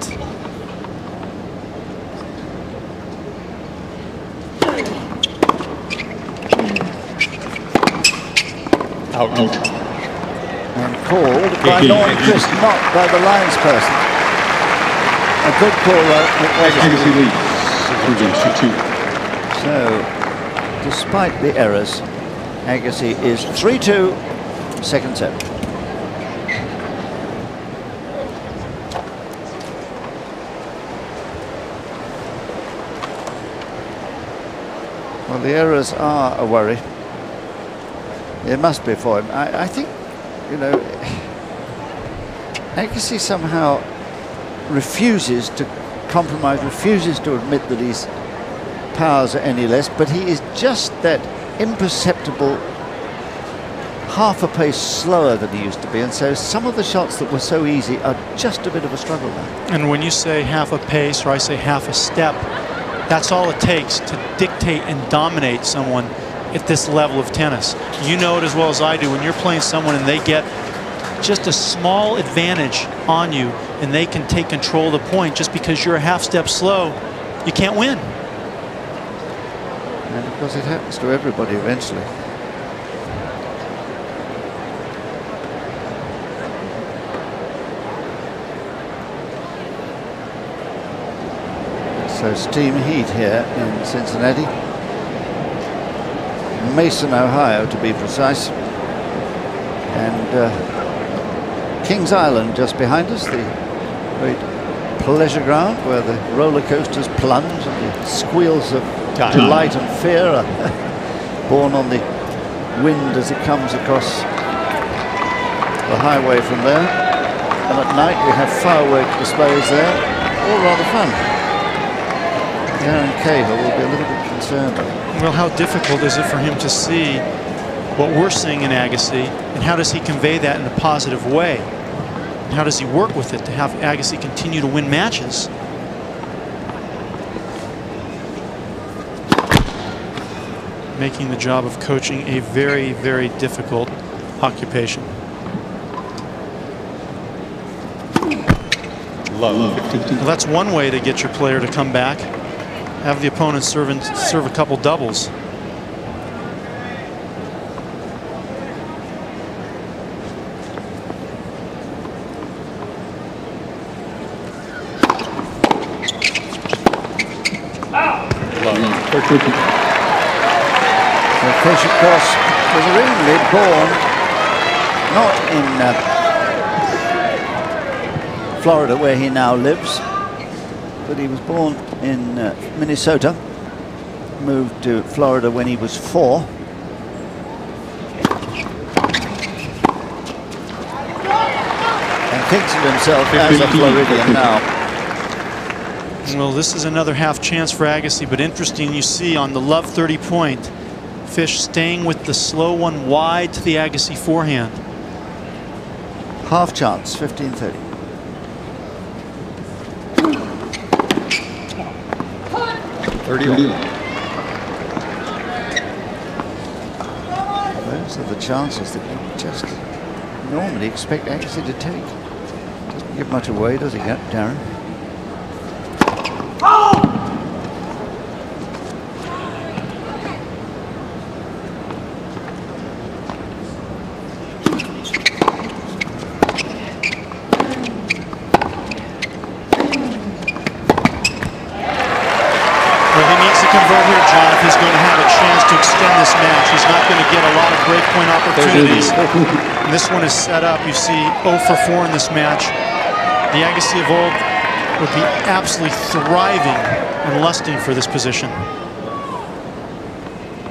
S2: Out.
S1: And called by Norton Christ, not by the Lions person. A good call though.
S5: Agassi leads.
S1: So, despite the errors, Agassi is 3-2, second set. Well, the errors are a worry. It must be for him. I think, you know, Agassi somehow refuses to compromise, refuses to admit that his powers are any less, but he is just that imperceptible half a pace slower than he used to be, and so some of the shots that were so easy are just a bit of a struggle now.
S3: And when you say half a pace, or I say half a step, that's all it takes to dictate and dominate someone at this level of tennis. You know it as well as I do. When you're playing someone and they get just a small advantage on you and they can take control of the point just because you're a half step slow, you can't win.
S1: And of course it happens to everybody eventually. So steam heat here in Cincinnati. Mason, Ohio, to be precise. And Kings Island just behind us, the great pleasure ground where the roller coasters plunge and the squeals of delight and fear are borne on the wind as it comes across the highway from there. And at night we have firework displays there, all rather fun. Darren Cahill will be a little bit concerned.
S3: Well, how difficult is it for him to see what we're seeing in Agassi, and how does he convey that in a positive way? And how does he work with it to have Agassi continue to win matches? Making the job of coaching a very, very difficult occupation.
S2: Love.
S3: Well, that's one way to get your player to come back. Have the opponent serve a couple doubles.
S1: The fish, of course, was originally born not in Florida, where he now lives, but he was born in Minnesota, moved to Florida when he was 4. And thinks of himself as a Floridian now.
S3: Well, this is another half chance for Agassi, but interesting, you see on the love 30 point, Fish staying with the slow one wide to the Agassi forehand.
S1: Half chance, 15-30. Those are the chances that you just normally expect Agassi to take. Doesn't give much away, does he, Darren?
S3: convert here, John, if he's going to have a chance to extend this match. He's not going to get a lot of breakpoint opportunities. And this one is set up. You see 0 for 4 in this match. The Agassi of old would be absolutely thriving and lusting for this position.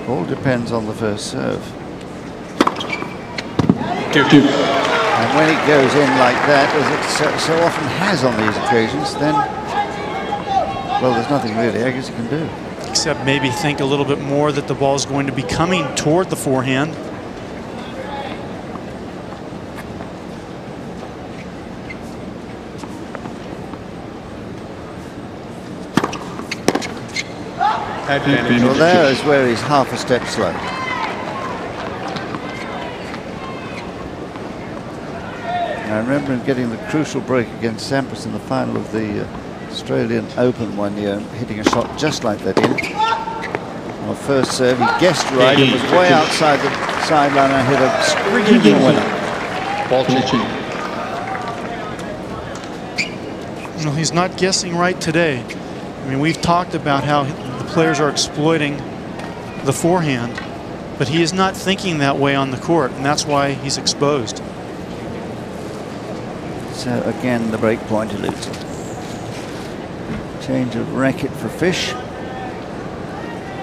S1: All depends on the first serve.
S5: 2-2.
S1: And when it goes in like that, as it so often has on these occasions, then, well, there's nothing really Agassi can do.
S3: Except maybe think a little bit more that the ball is going to be coming toward the forehand.
S1: Well, there is where he's half a step slow. I remember him getting the crucial break against Sampras in the final of the Australian Open one year, hitting a shot just like that in. On first serve, he guessed right and was way outside the sideline and hit a screaming winner.
S2: Ball change.
S3: Well, he's not guessing right today. I mean, we've talked about how the players are exploiting the forehand, but he is not thinking that way on the court, and that's why he's exposed.
S1: So again, the break point eluded. Change of racket for Fish.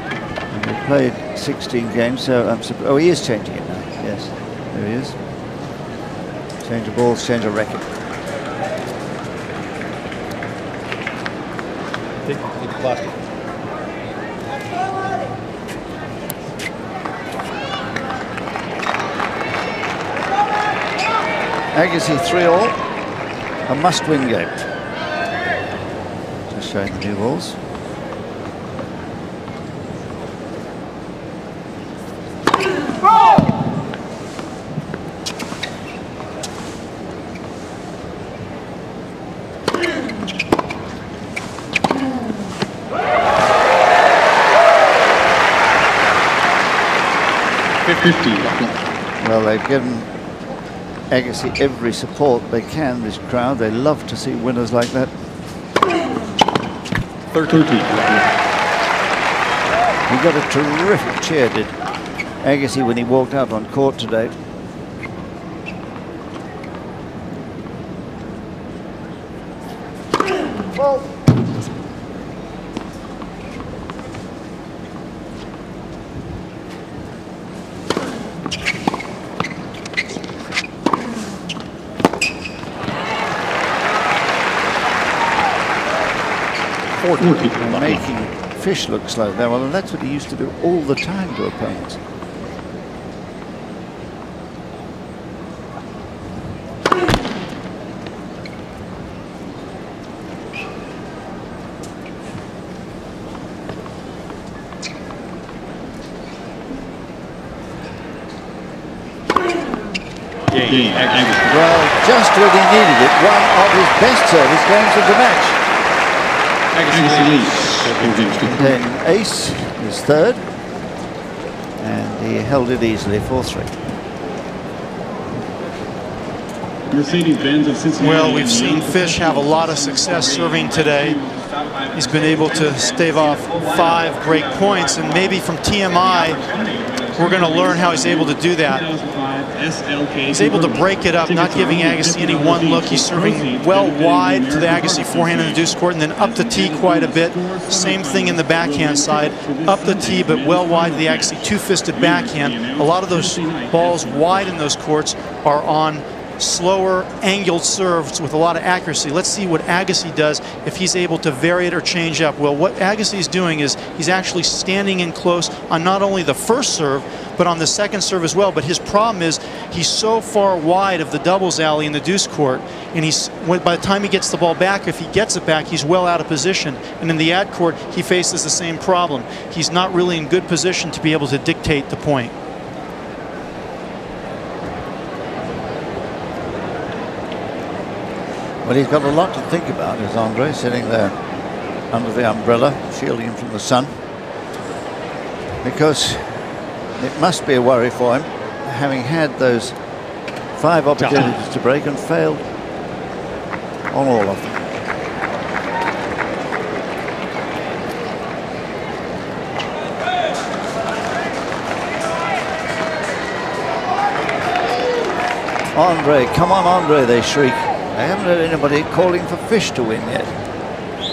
S1: And we played 16 games, so I'm surprised. Oh, he is changing it now. Yes, there he is. Change of balls, change of racket.
S2: Plastic.
S1: Agassi 3-all, a must-win game. Just showing the new balls. Well, they've given Agassi every support they can, this crowd. They love to see winners like that.
S5: 13.
S1: He got a terrific cheer, did Agassi, when he walked out on court today. Well, making Fish look slow there. Well, and that's what he used to do all the time to opponents. Well, just when he needed it, one of his best service games of the match. Then ace is third, and he held it easily, 4-3.
S5: Mercedes-Benz of Cincinnati.
S3: Well, we've seen Fish have a lot of success serving today. He's been able to stave off 5 break points, and maybe from TMI, we're going to learn how he's able to do that. He's able to break it up, not giving Agassi any one look. He's serving well wide to the Agassi forehand in the deuce court, and then up the tee quite a bit. Same thing in the backhand side. Up the tee, but well wide to the Agassi two-fisted backhand. A lot of those balls wide in those courts are on slower angled serves with a lot of accuracy. Let's see what Agassi does if he's able to vary it or change up. Well, what Agassi is doing is he's actually standing in close on not only the first serve, but on the second serve as well. But his problem is he's so far wide of the doubles alley in the deuce court, and by the time he gets the ball back, if he gets it back, he's well out of position. And in the ad court, he faces the same problem. He's not really in good position to be able to dictate the point.
S1: Well, he's got a lot to think about, is Andre, sitting there under the umbrella, shielding him from the sun. Because it must be a worry for him, having had those 5 opportunities to break and failed on all of them. Andre, come on, Andre, they shriek. I haven't heard anybody calling for Fish to win yet.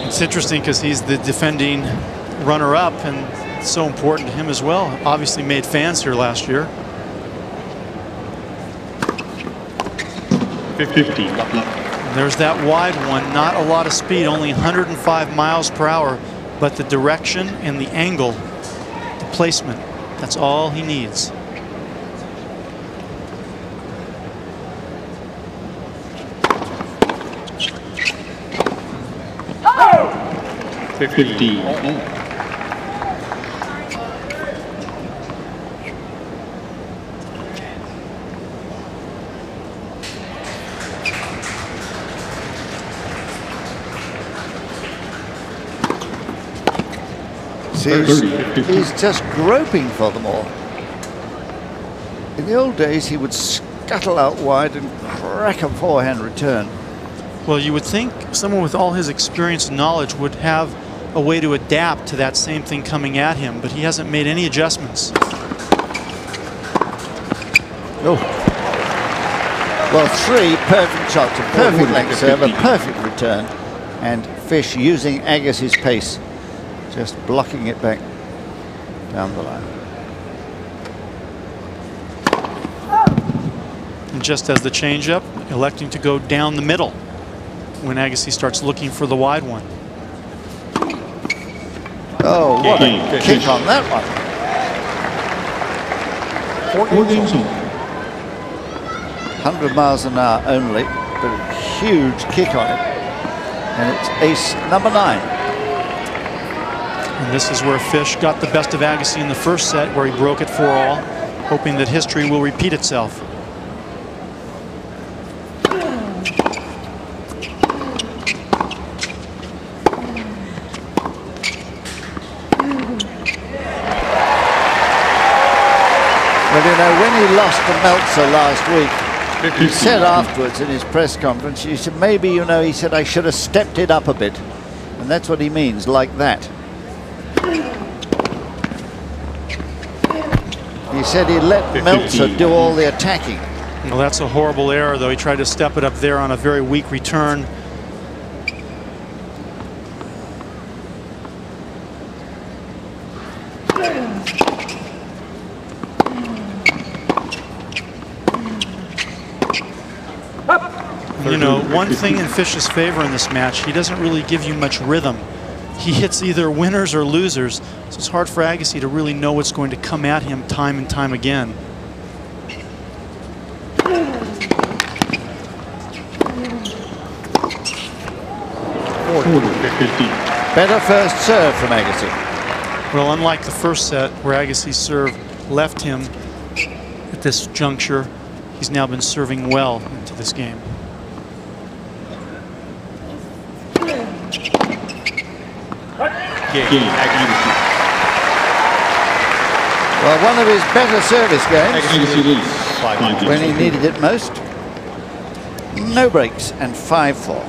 S3: It's interesting because he's the defending runner-up, and it's so important to him as well. Obviously made fans here last year.
S5: 50.
S3: There's that wide one. Not a lot of speed, only 105 miles per hour, but the direction and the angle, the placement, that's all he needs.
S5: Oh! 50.
S1: He's just groping for them all. In the old days, he would scuttle out wide and crack a forehand return.
S3: Well, you would think someone with all his experience and knowledge would have a way to adapt to that same thing coming at him, but he hasn't made any adjustments.
S1: Oh. Well, 3 perfect shots, a perfect length serve, a perfect return, and Fish using Agassi's pace, just blocking it back down the line.
S3: And just as the changeup, electing to go down the middle when Agassi starts looking for the wide one.
S1: Oh, what a kick on that one.
S5: 4 games on.
S1: 100 miles an hour only, but a huge kick on it. And it's ace number 9.
S3: And this is where Fish got the best of Agassi in the first set, where he broke it 4-all, hoping that history will repeat itself.
S1: Well, you know, when he lost to Meltzer last week, he said afterwards in his press conference, he said, maybe, you know, he said, I should have stepped it up a bit. And that's what he means, like that. He said he let Meltzer do all the attacking.
S3: Well, that's a horrible error, though. He tried to step it up there on a very weak return. You know, one thing in Fish's favor in this match, he doesn't really give you much rhythm. He hits either winners or losers, so it's hard for Agassi to really know what's going to come at him time and time again.
S1: Better first serve from Agassi.
S3: Well, unlike the first set where Agassi's serve left him at this juncture, he's now been serving well into this game.
S1: Well, one of his better service games when he needed it most. No breaks and 5-4.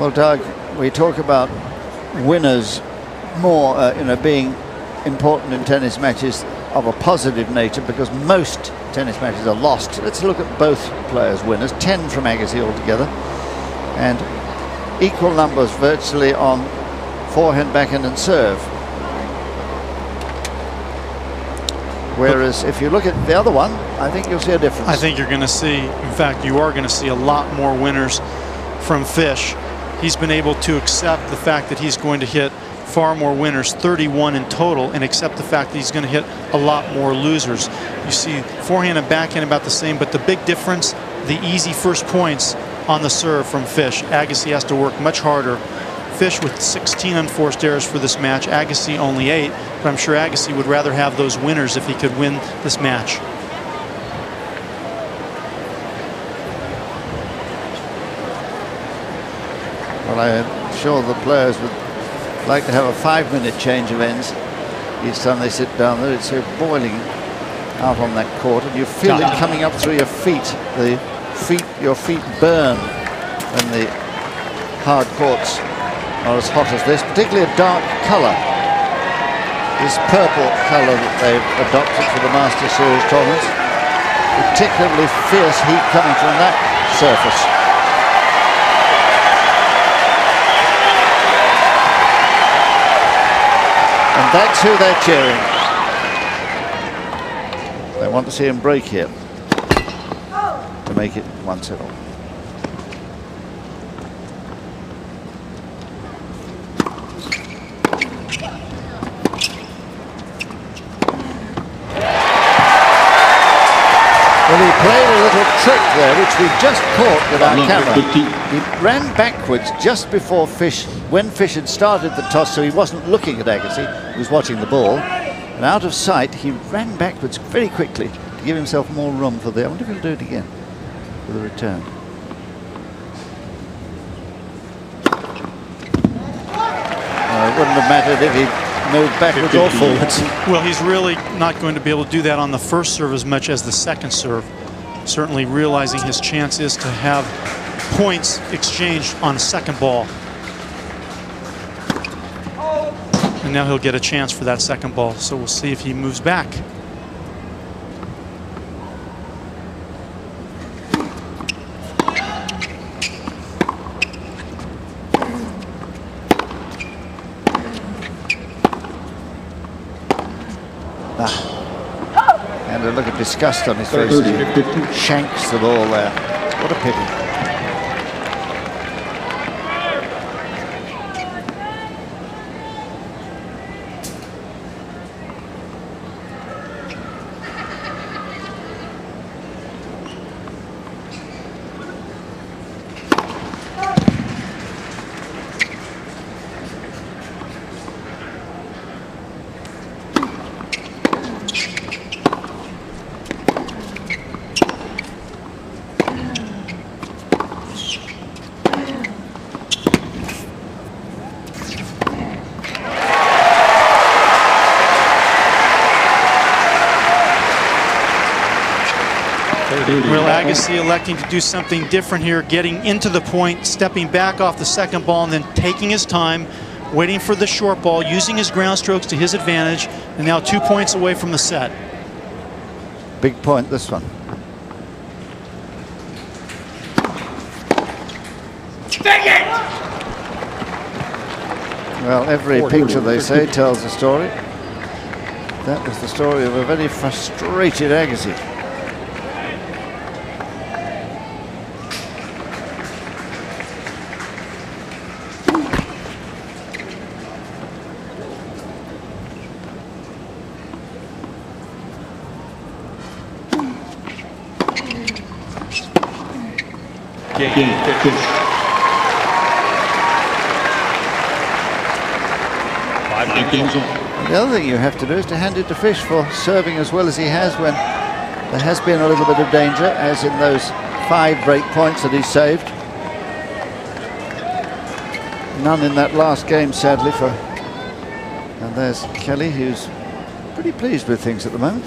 S1: Well, Doug, we talk about winners more, you know, being important in tennis matches of a positive nature because most tennis matches are lost. Let's look at both players' winners. 10 from Agassi altogether, and equal numbers virtually on forehand, backhand, and serve. Whereas if you look at the other one, I think you'll see a difference.
S3: I think you're going to see, in fact, you are going to see a lot more winners from Fish. He's been able to accept the fact that he's going to hit far more winners, 31 in total, and accept the fact that he's going to hit a lot more losers. You see forehand and backhand about the same, but the big difference, the easy first points on the serve from Fish. Agassi has to work much harder. Fish with 16 unforced errors for this match, Agassi only 8, but I'm sure Agassi would rather have those winners if he could win this match.
S1: Well, I'm sure the players would like to have a 5-minute change of ends each time they sit down there. It's so boiling out on that court, and you feel it coming up through your feet. Your feet burn when the hard courts are as hot as this, particularly a dark colour. This purple colour that they've adopted for the Master Series tournaments. Particularly fierce heat coming from that surface. And that's who they're cheering. They want to see him break here to make it 1-7. Well, he played a little trick there, which we just caught with our camera. He ran backwards just before Fish, when Fish had started the toss, so he wasn't looking at Agassi, he was watching the ball. And out of sight, he ran backwards very quickly to give himself more room for the... I wonder if he'll do it again for the return. It wouldn't have mattered if he moved backwards or forwards.
S3: Well, he's really not going to be able to do that on the first serve as much as the second serve. Certainly realizing his chance is to have points exchanged on a second ball. And now he'll get a chance for that second ball. So we'll see if he moves back.
S1: And a look of disgust on his face as he shanks the ball there. What a pity.
S3: Well, Agassi electing to do something different here, getting into the point, stepping back off the second ball, and then taking his time, waiting for the short ball, using his ground strokes to his advantage, and now 2 points away from the set.
S1: Big point, this one. Well, every picture, they say, tells a story. That was the story of a very frustrated Agassi. The other thing you have to do is to hand it to Fish for serving as well as he has when there has been a little bit of danger, as in those 5 break points that he saved. None in that last game, sadly, for... And there's Kelly, who's pretty pleased with things at the moment.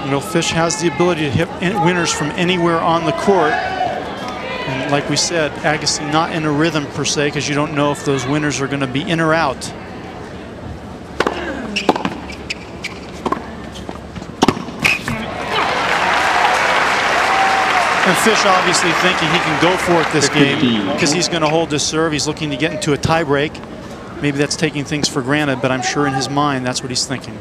S3: You know, Fish has the ability to hit winners from anywhere on the court. And like we said, Agassi not in a rhythm per se, because you don't know if those winners are going to be in or out. And Fish obviously thinking he can go for it this game because he's going to hold his serve. He's looking to get into a tie break. Maybe that's taking things for granted, but I'm sure in his mind that's what he's thinking.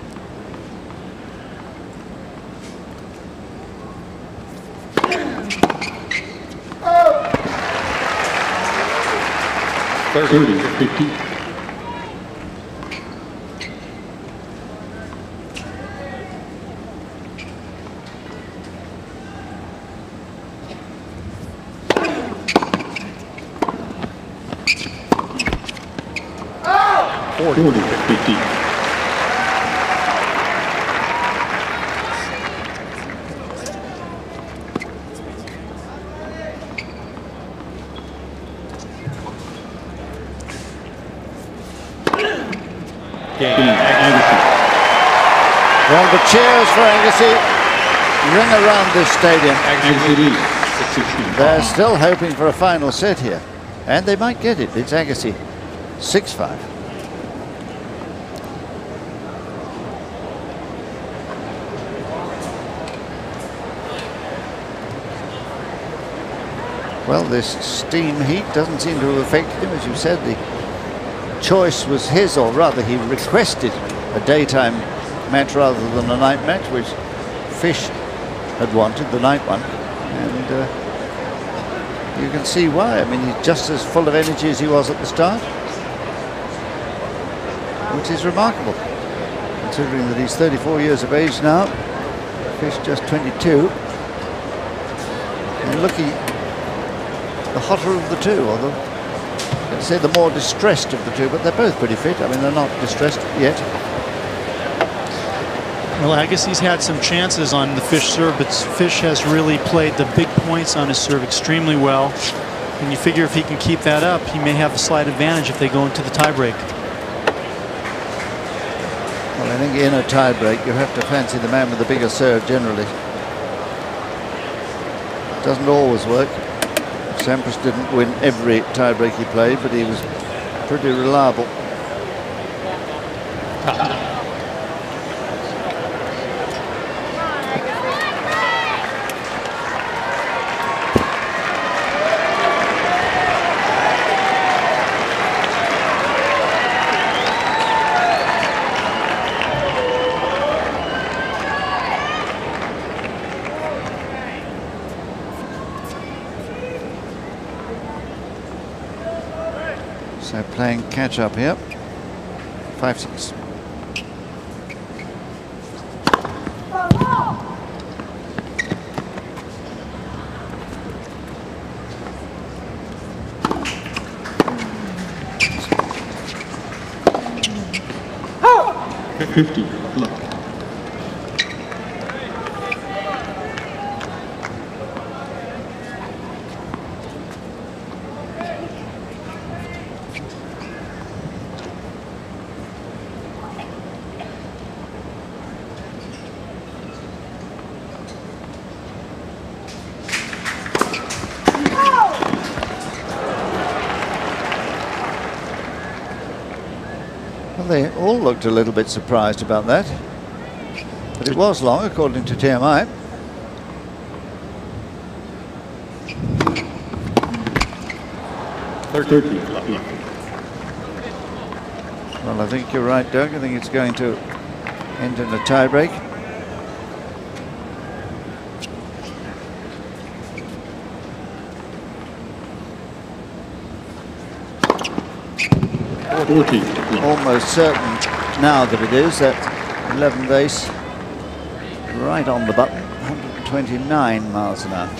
S1: Well, the cheers for Agassi ring around this stadium. They're still hoping for a final set here, and they might get it. It's Agassi, 6-5. Well, this steam heat doesn't seem to have affected him. As you said, the choice was his, or rather he requested a daytime match rather than a night match, which Fish had wanted, the night one. And you can see why. I mean, he's just as full of energy as he was at the start, which is remarkable, considering that he's 34 years of age now. Fish just 22. And looking the hotter of the two, or let's say the more distressed of the two, but they're both pretty fit. I mean, they're not distressed yet.
S3: Well, Agassi's had some chances on the Fish serve, but Fish has really played the big points on his serve extremely well. And you figure if he can keep that up, he may have a slight advantage if they go into the tiebreak.
S1: Well, I think in a tiebreak, you have to fancy the man with the bigger serve generally. Doesn't always work. Sampras didn't win every tiebreak he played, but he was pretty reliable. So playing catch up here. 5-6.
S5: Look.
S1: Well, they all looked a little bit surprised about that, but it was long, according to TMI. Well, I think you're right, Doug. I think it's going to end in a tiebreak. Almost certain now that it is. That 11th ace right on the button, 129 miles an hour.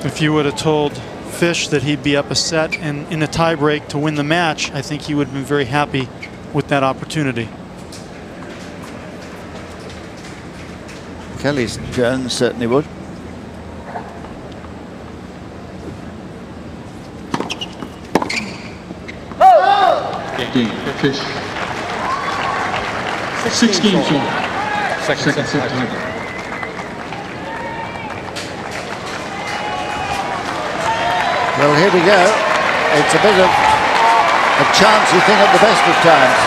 S3: If you would have told Fish that he'd be up a set and in a tiebreak to win the match, I think he would have been very happy with that opportunity.
S1: Kelly Jones certainly would.
S5: Fish. 6 games on. Second set tiebreak.
S1: Well, here we go. It's a bit of a chancy thing at the best of times.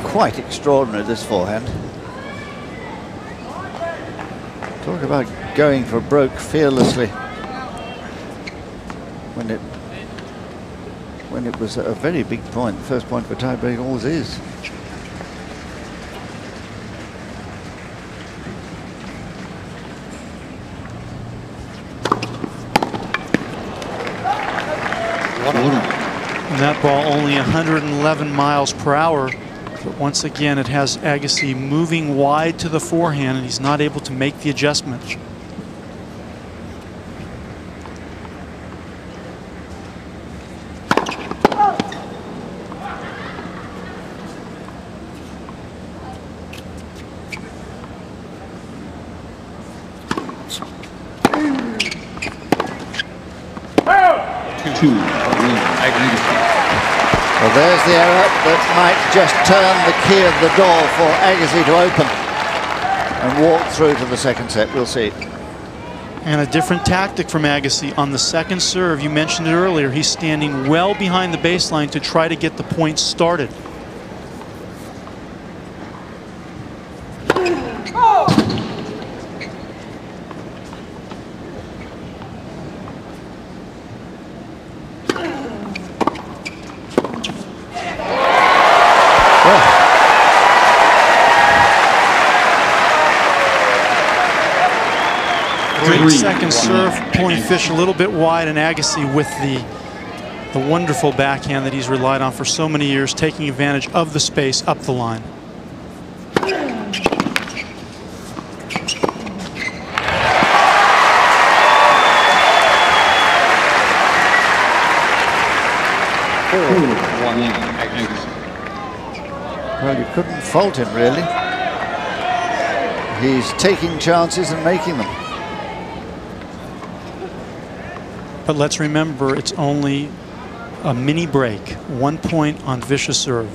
S1: Quite extraordinary, this forehand. Talk about going for broke fearlessly when it was a very big point. The first point of a tiebreak always is.
S3: And that ball only 111 miles per hour. But once again, it has Agassi moving wide to the forehand, and he's not able to make the adjustment.
S1: Well, there's the error that might just turn the key of the door for Agassi to open and walk through to the second set. We'll see.
S3: And a different tactic from Agassi on the second serve. You mentioned it earlier. He's standing well behind the baseline to try to get the points started. Great second serve, pulling Fish a little bit wide, and Agassi with the wonderful backhand that he's relied on for so many years, taking advantage of the space up the line.
S1: Well, you couldn't fault him, really. He's taking chances and making them.
S3: But let's remember, it's only a mini break. 1 point on vicious serve.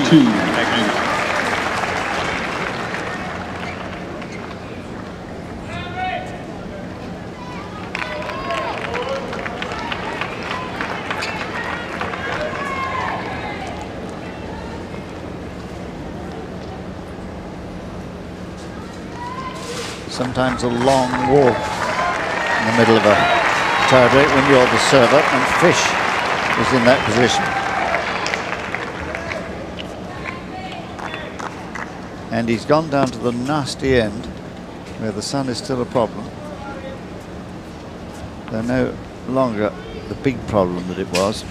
S5: Two.
S1: Sometimes a long walk in the middle of a tiebreak when you're the server, and Fish is in that position. And he's gone down to the nasty end where the sun is still a problem. They're no longer the big problem that it was.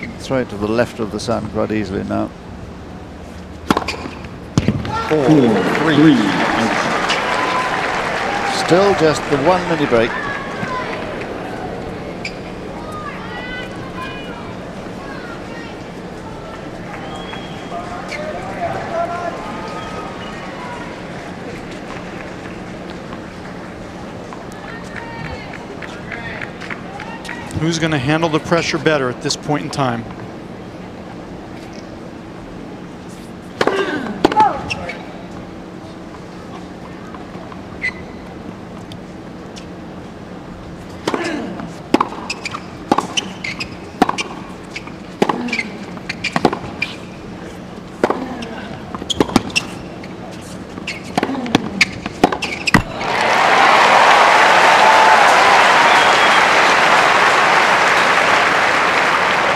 S1: You can throw it to the left of the sun quite easily now.
S5: 4-3.
S1: Still just the 1 mini break.
S3: Who's going to handle the pressure better at this point in time?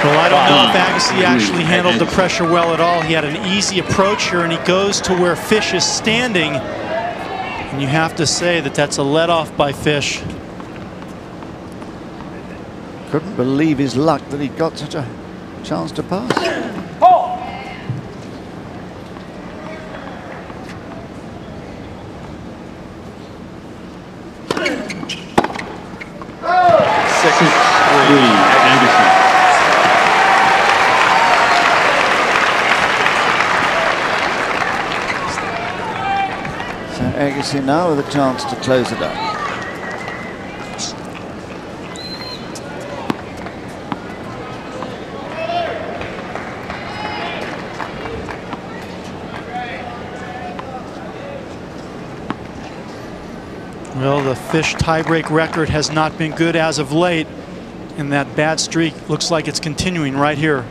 S3: Well, I don't know if Agassi actually handled the pressure well at all. He had an easy approach here, and he goes to where Fish is standing. And you have to say that that's a let-off by Fish.
S1: Couldn't believe his luck that he got such a chance to pass. Agassi now with a chance to close it up.
S3: Well, the Fish tiebreak record has not been good as of late, and that bad streak looks like it's continuing right here.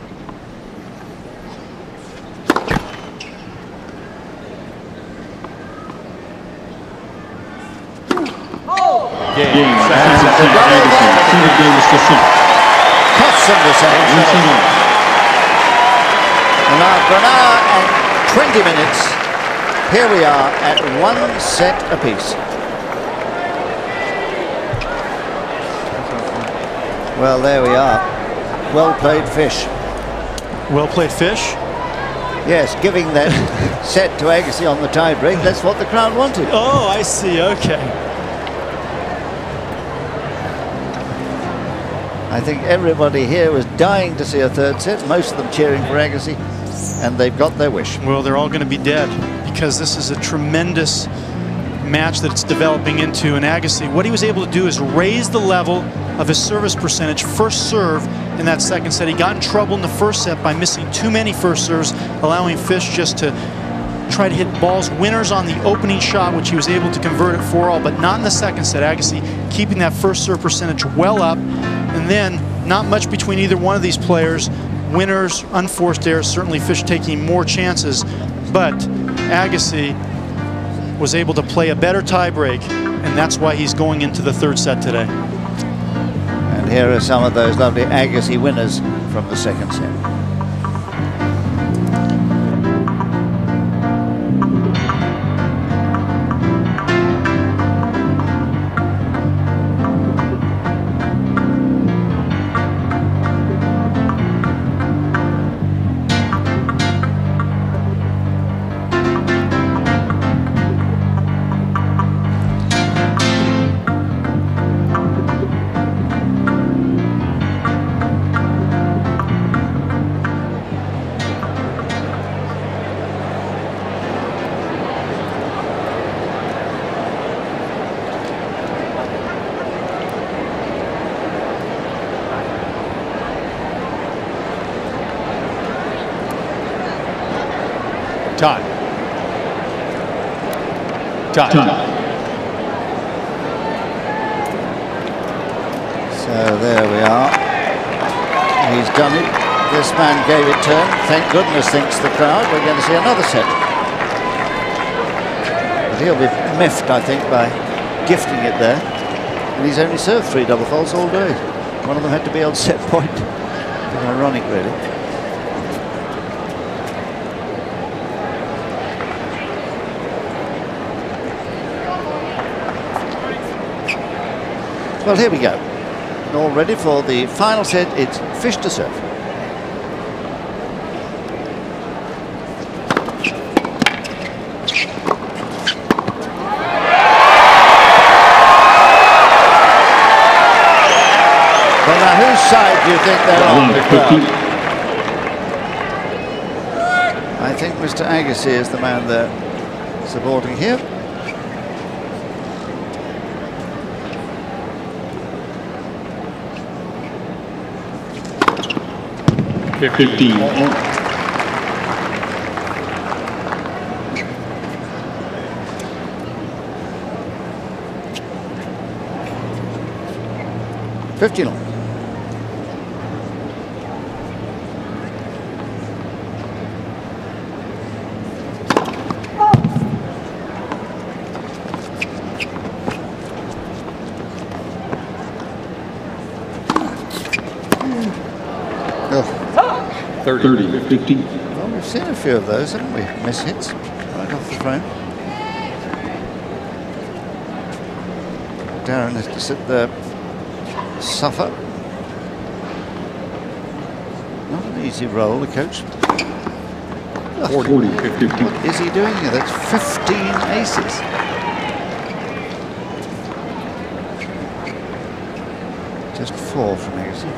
S1: Cuts him the second. And now Granada and 20 minutes. Here we are at 1 set apiece. Well, there we are. Well played, Fish.
S3: Well played, Fish.
S1: Yes, giving that set to Agassi on the tie-break. That's what the crowd wanted.
S3: Oh, I see. Okay.
S1: I think everybody here was dying to see a third set. Most of them cheering for Agassi, and they've got their wish.
S3: Well, they're all going to be dead because this is a tremendous match that it's developing into. And Agassi, what he was able to do is raise the level of his service percentage, first serve in that second set. He got in trouble in the first set by missing too many first serves, allowing Fish just to try to hit balls winners on the opening shot, which he was able to convert at 4-all, but not in the second set. Agassi keeping that first serve percentage well up, and then not much between either one of these players. Winners, unforced errors, certainly Fish taking more chances, but Agassi was able to play a better tiebreak, and that's why he's going into the third set today.
S1: And here are some of those lovely Agassi winners from the second set.
S2: Tie. Tie.
S1: So there we are. He's done it. This man gave it turn. Thank goodness, thinks the crowd. We're going to see another set. But he'll be miffed, I think, by gifting it there. And he's only served 3 double faults all day. One of them had to be on set point. Ironic, really. Well, here we go. All ready for the final set. It's Fish to serve. Well, now, whose side do you think they're on? The crowd? I think Mr. Agassi is the man they're supporting here.
S5: $15.
S1: Oh.
S5: 30, 50.
S1: Well, we've seen a few of those, haven't we? Miss hits right off the frame. Darren has to sit there, suffer. Not an easy role, the coach.
S5: 40, 50.
S1: What is he doing here? That's 15 aces. Just 4 from Agassi.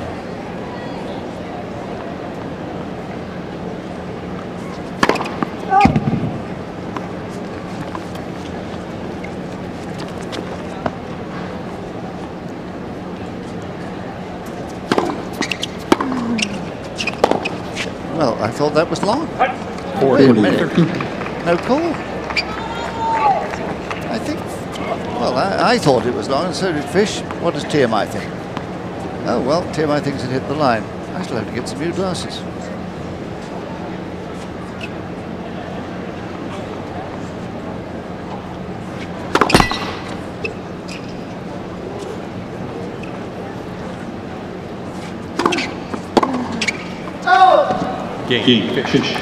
S1: Well, I thought that was long.
S5: 40.
S1: No call. I think, well, I thought it was long, and so did Fish. What does TMI think? Oh, well, TMI thinks it hit the line. I still have to get some new glasses.
S2: Game.
S5: Fish.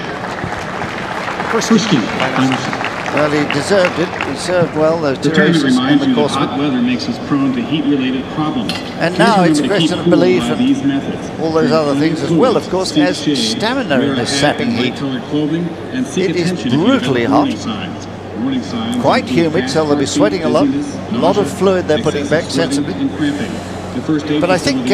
S1: Well, he deserved it. He served well those two
S5: Return to
S1: races in
S5: remind
S1: the
S5: you that
S1: course.
S5: hot weather makes us prone to heat-related problems.
S1: And now it's a question of belief and
S5: these methods.
S1: all those other things as well, of course, as stamina in this sapping heat. It is brutally hot, quite humid, so they'll be sweating a lot of fluid they're putting back sensibly. But I think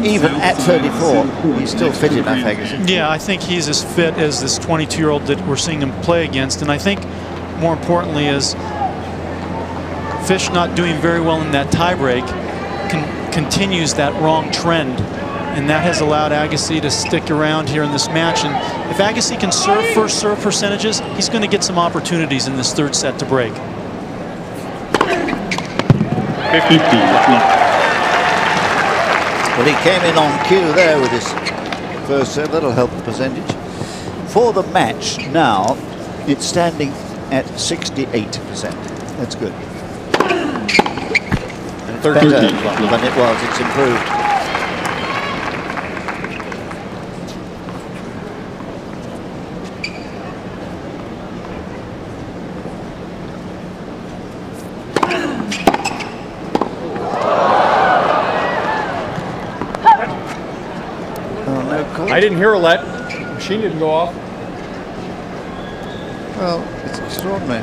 S1: even at 34, he's still fit enough, Agassi.
S3: Yeah, I think he's as fit as this 22-year-old that we're seeing him play against. And I think more importantly is Fish not doing very well in that tiebreak continues that wrong trend. And that has allowed Agassi to stick around here in this match. And if Agassi can serve first serve percentages, he's going to get some opportunities in this third set to break.
S5: 50.
S1: Well, he came in on cue there with his first serve. That'll help the percentage. For the match now, it's standing at 68%. That's good. And it's better than it was. It's improved.
S2: I didn't hear a let. The machine didn't go off.
S1: Well, it's extraordinary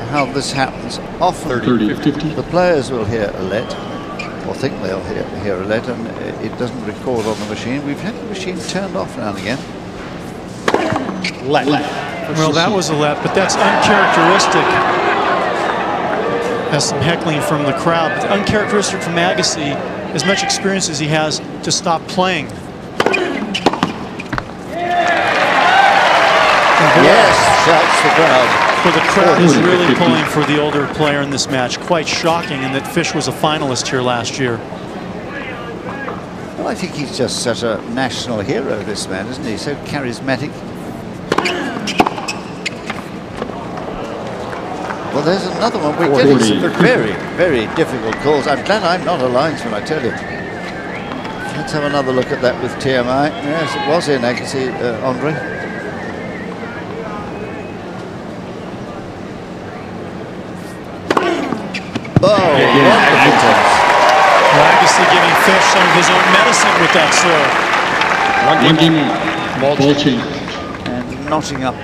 S1: how this happens. Often
S5: 50.
S1: the players will hear a let, or think they'll hear a let, and it doesn't record on the machine. We've had the machine turned off now and again.
S2: Let.
S3: Well, that was a let, but that's uncharacteristic. Has some heckling from the crowd, but uncharacteristic from Agassi, as much experience as he has, to stop playing.
S1: Yes, shouts the crowd.
S3: For the crowd is really pulling for the older player in this match. Quite shocking, and that Fish was a finalist here last year.
S1: Well, I think he's just such a national hero, this man, isn't he? So charismatic. Well, there's another one. We're getting some very, very difficult calls. I'm glad I'm not a linesman, I tell you. Let's have another look at that with TMI. Yes, it was in Agassi, Andre. Oh, wonderful tennis.
S3: Agassi giving Fish some of his own medicine with that serve.
S5: One game ball change.
S1: And knotting up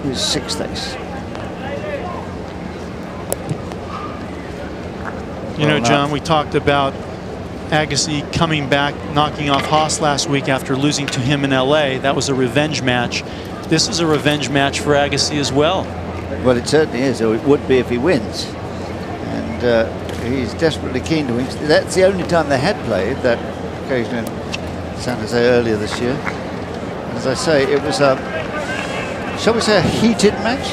S1: his sixth ace.
S3: You know, John, we talked about Agassi coming back, knocking off Haas last week after losing to him in LA. That was a revenge match. This is a revenge match for Agassi as well.
S1: Well, it certainly is, or it would be if he wins. And he's desperately keen to win. That's the only time they had played, that occasion in San Jose earlier this year. As I say, it was a, shall we say, a heated match,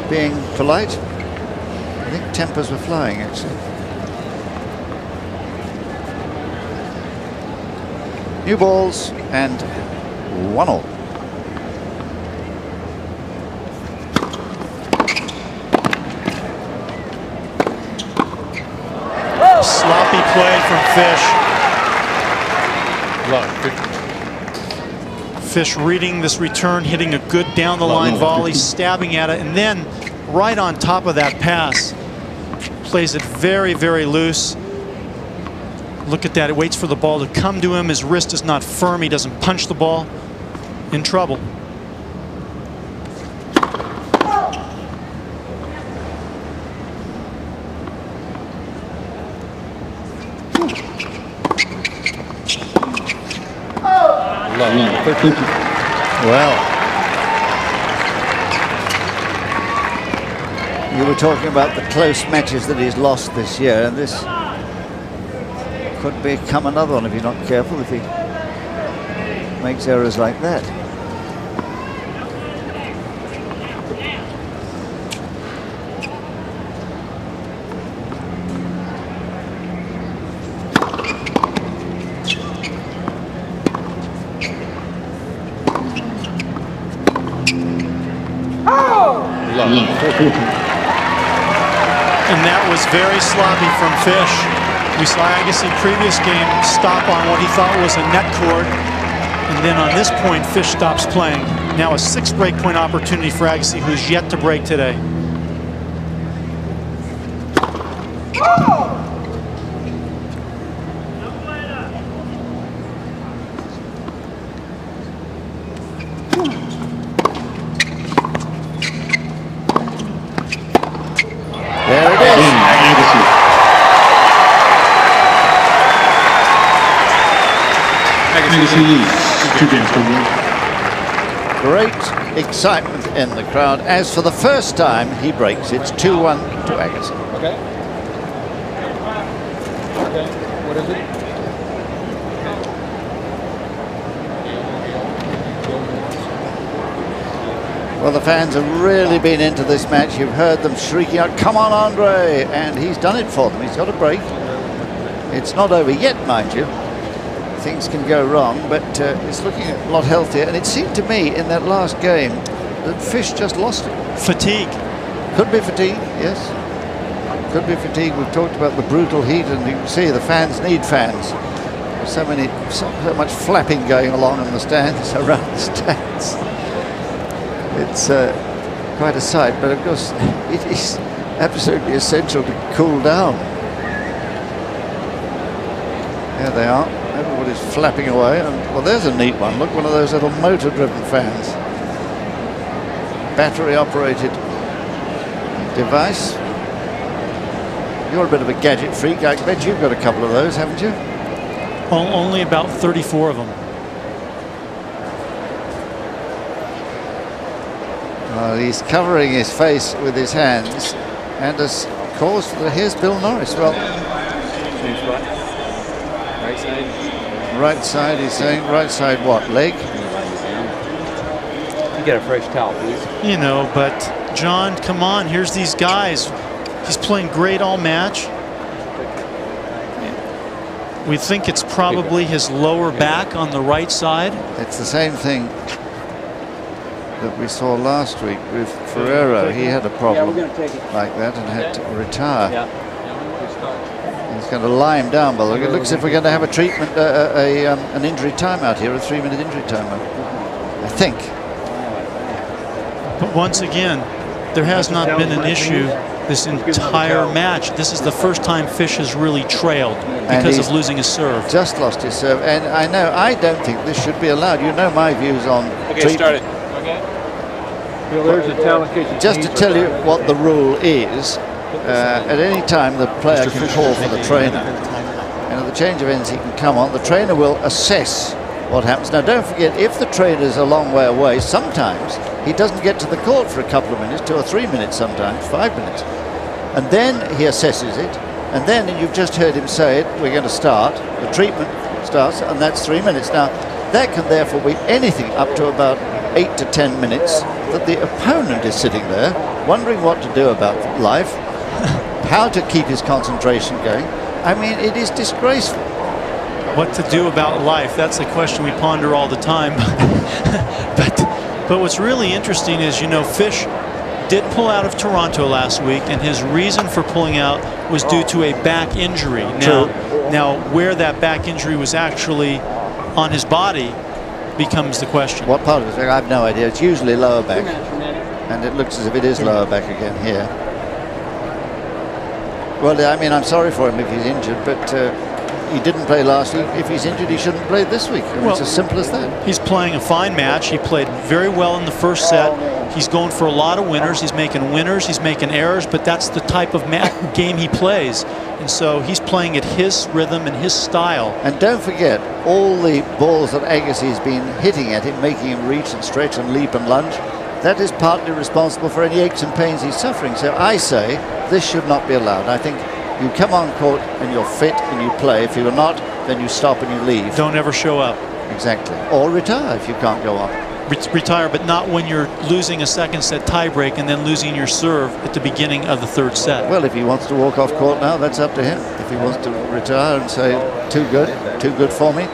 S1: being polite. I think tempers were flying, actually. New balls and 1-all.
S3: Sloppy play from Fish. Fish reading this return, hitting a good down the line volley, stabbing at it, and then right on top of that pass, plays it very, very loose. Look at that, it waits for the ball to come to him. His wrist is not firm, he doesn't punch the ball. In trouble.
S1: Well, you were talking about the close matches that he's lost this year, and this could become another one if you're not careful, if he makes errors like that.
S3: And that was very sloppy from Fish. We saw Agassi previous game stop on what he thought was a net cord, and then on this point Fish stops playing. Now a 6th break point opportunity for Agassi, who's yet to break today.
S1: There it is.
S5: Agassi leads 2 games to 1.
S1: Great excitement in the crowd as for the first time he breaks. It's 2-1 to Agassi.
S2: Okay. Okay. What is it?
S1: Well, the fans have really been into this match. You've heard them shrieking out, "Come on, Andre!" And he's done it for them. He's got a break. It's not over yet, mind you. Things can go wrong, but it's looking a lot healthier. And it seemed to me in that last game that Fish just lost it.
S3: Fatigue.
S1: Could be fatigue, yes. Could be fatigue. We've talked about the brutal heat, and you can see the fans need fans. There's so much flapping going along in the stands, around the stands. It's quite a sight, but of course it is absolutely essential to cool down. There they are. Everybody's flapping away. And, well, there's a neat one. Look, one of those little motor-driven fans. Battery-operated device. You're a bit of a gadget freak. I bet you've got a couple of those, haven't you?
S3: Only about 34 of them.
S1: He's covering his face with his hands and has caused... Here's Bill Norris. Well,
S4: Right side.
S1: right side, he's saying. Right side what? Leg?
S4: You get a fresh towel, please.
S3: You know, but John, come on, here's these guys. He's playing great all match. We think it's probably his lower back on the right side.
S1: It's the same thing that we saw last week with Ferrero. He had a problem like that and had to retire. He's going to lie him down, but it looks as if we're going to have a treatment, an injury timeout here, a 3-minute injury timeout, I think.
S3: But once again, there has not been an issue this entire match. This is the first time Fish has really trailed because of losing his serve.
S1: Just lost his serve, and I don't think this should be allowed. You know my views on treatment.
S4: Start it. Okay.
S2: Well, there's a talent case.
S1: Just to tell you what the rule is, at any time the player can call for the trainer, and at the change of ends he can come on. The trainer will assess what happens. Now don't forget, if the trainer is a long way away, sometimes he doesn't get to the court for a couple of minutes, 2 or 3 minutes, sometimes 5 minutes, and then he assesses it, and then you've just heard him say it, we're going to start, the treatment starts, and that's 3 minutes. Now that can therefore be anything up to about 8 to 10 minutes that the opponent is sitting there wondering what to do about life, how to keep his concentration going. I mean, it is disgraceful.
S3: What to do about life, that's a question we ponder all the time. but what's really interesting is, you know, Fish did pull out of Toronto last week, and his reason for pulling out was due to a back injury. Now where that back injury was actually on his body becomes the question.
S1: What part of it? I have no idea. It's usually lower back, and it looks as if it is lower back again here. Well, I mean, I'm sorry for him if he's injured, but he didn't play last week. If he's injured, he shouldn't play this week. I mean, it's as simple as that.
S3: He's playing a fine match. He played very well in the first set. He's going for a lot of winners. He's making winners. He's making errors, but that's the type of game he plays. And so he's playing at his rhythm and his style.
S1: And don't forget, all the balls that Agassi has been hitting at him, making him reach and stretch and leap and lunge, that is partly responsible for any aches and pains he's suffering. So I say this should not be allowed. I think you come on court and you're fit and you play. If you're not, then you stop and you leave.
S3: Don't ever show up.
S1: Exactly. Or retire if you can't go on.
S3: Retire, but not when you're losing a second set tiebreak and then losing your serve at the beginning of the third set.
S1: Well, if he wants to walk off court now, that's up to him. If he wants to retire and say, too good for me.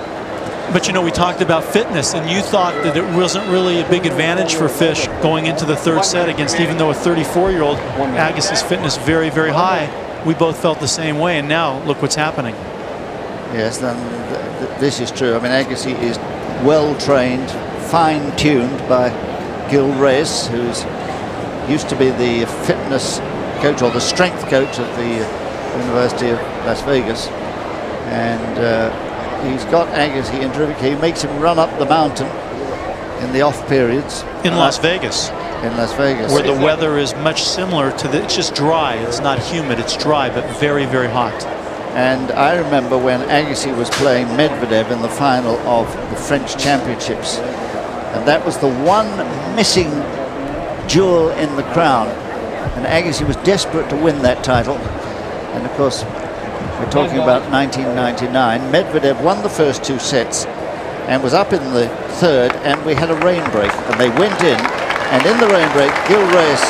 S3: But you know, we talked about fitness, and you thought that it wasn't really a big advantage for Fish going into the third set against, even though a 34-year-old, Agassi's fitness very, very high. We both felt the same way, and now look what's happening.
S1: Yes, then this is true. I mean, Agassi is well trained, fine-tuned by Gil Reyes, who's used to be the fitness coach or the strength coach at the University of Las Vegas, and he's got Agassi in terrific. He makes him run up the mountain in the off periods.
S3: In Las Vegas.
S1: In Las Vegas.
S3: Where the weather is much similar to the, it's just dry. It's not humid, it's dry, but very, very hot.
S1: And I remember when Agassi was playing Medvedev in the final of the French Championships. And that was the one missing jewel in the crown. And Agassi was desperate to win that title. And of course, we're talking about 1999. Medvedev won the first 2 sets and was up in the third, and we had a rain break. And they went in, and in the rain break, Gil Reyes,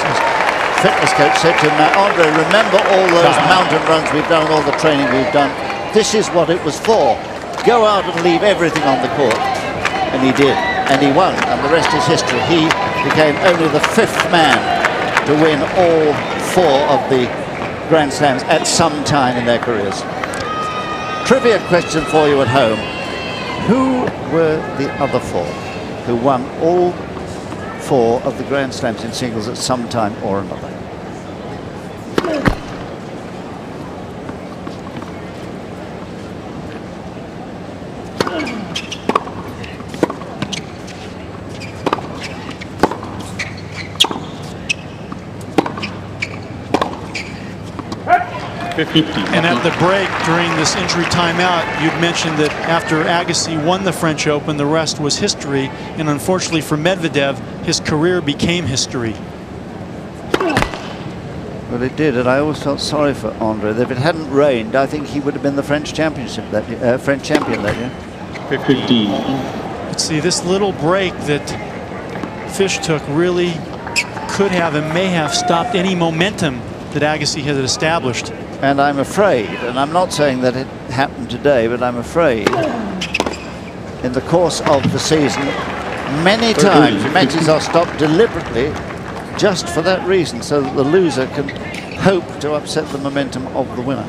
S1: fitness coach, said to him, "Now, Andre, remember all those mountain runs we've done, all the training we've done. This is what it was for. Go out and leave everything on the court." And he did, and he won, and the rest is history. He became only the 5th man to win all 4 of the Grand Slams at some time in their careers. Trivia question for you at home. Who were the other 4 who won all 4 of the Grand Slams in singles at some time or another?
S3: And at the break during this injury timeout, you'd mentioned that after Agassi won the French Open, the rest was history. And unfortunately for Medvedev, his career became history.
S1: Well, it did, and I always felt sorry for Andre. If it hadn't rained, I think he would have been the French championship that year, French champion that year.
S5: 15.
S3: But see, this little break that Fish took really could have and may have stopped any momentum that Agassi had established.
S1: And I'm afraid, and I'm not saying that it happened today, but I'm afraid in the course of the season, many times matches are stopped deliberately just for that reason, so that the loser can hope to upset the momentum of the winner,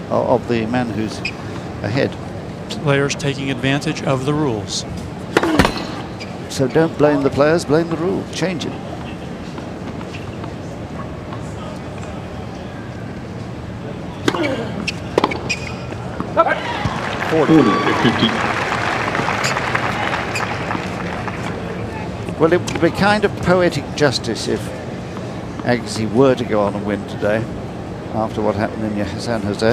S1: or of the man who's ahead.
S3: Players taking advantage of the rules.
S1: So don't blame the players, blame the rule. Change it. Well, it would be kind of poetic justice if Agassi were to go on and win today after what happened in San Jose.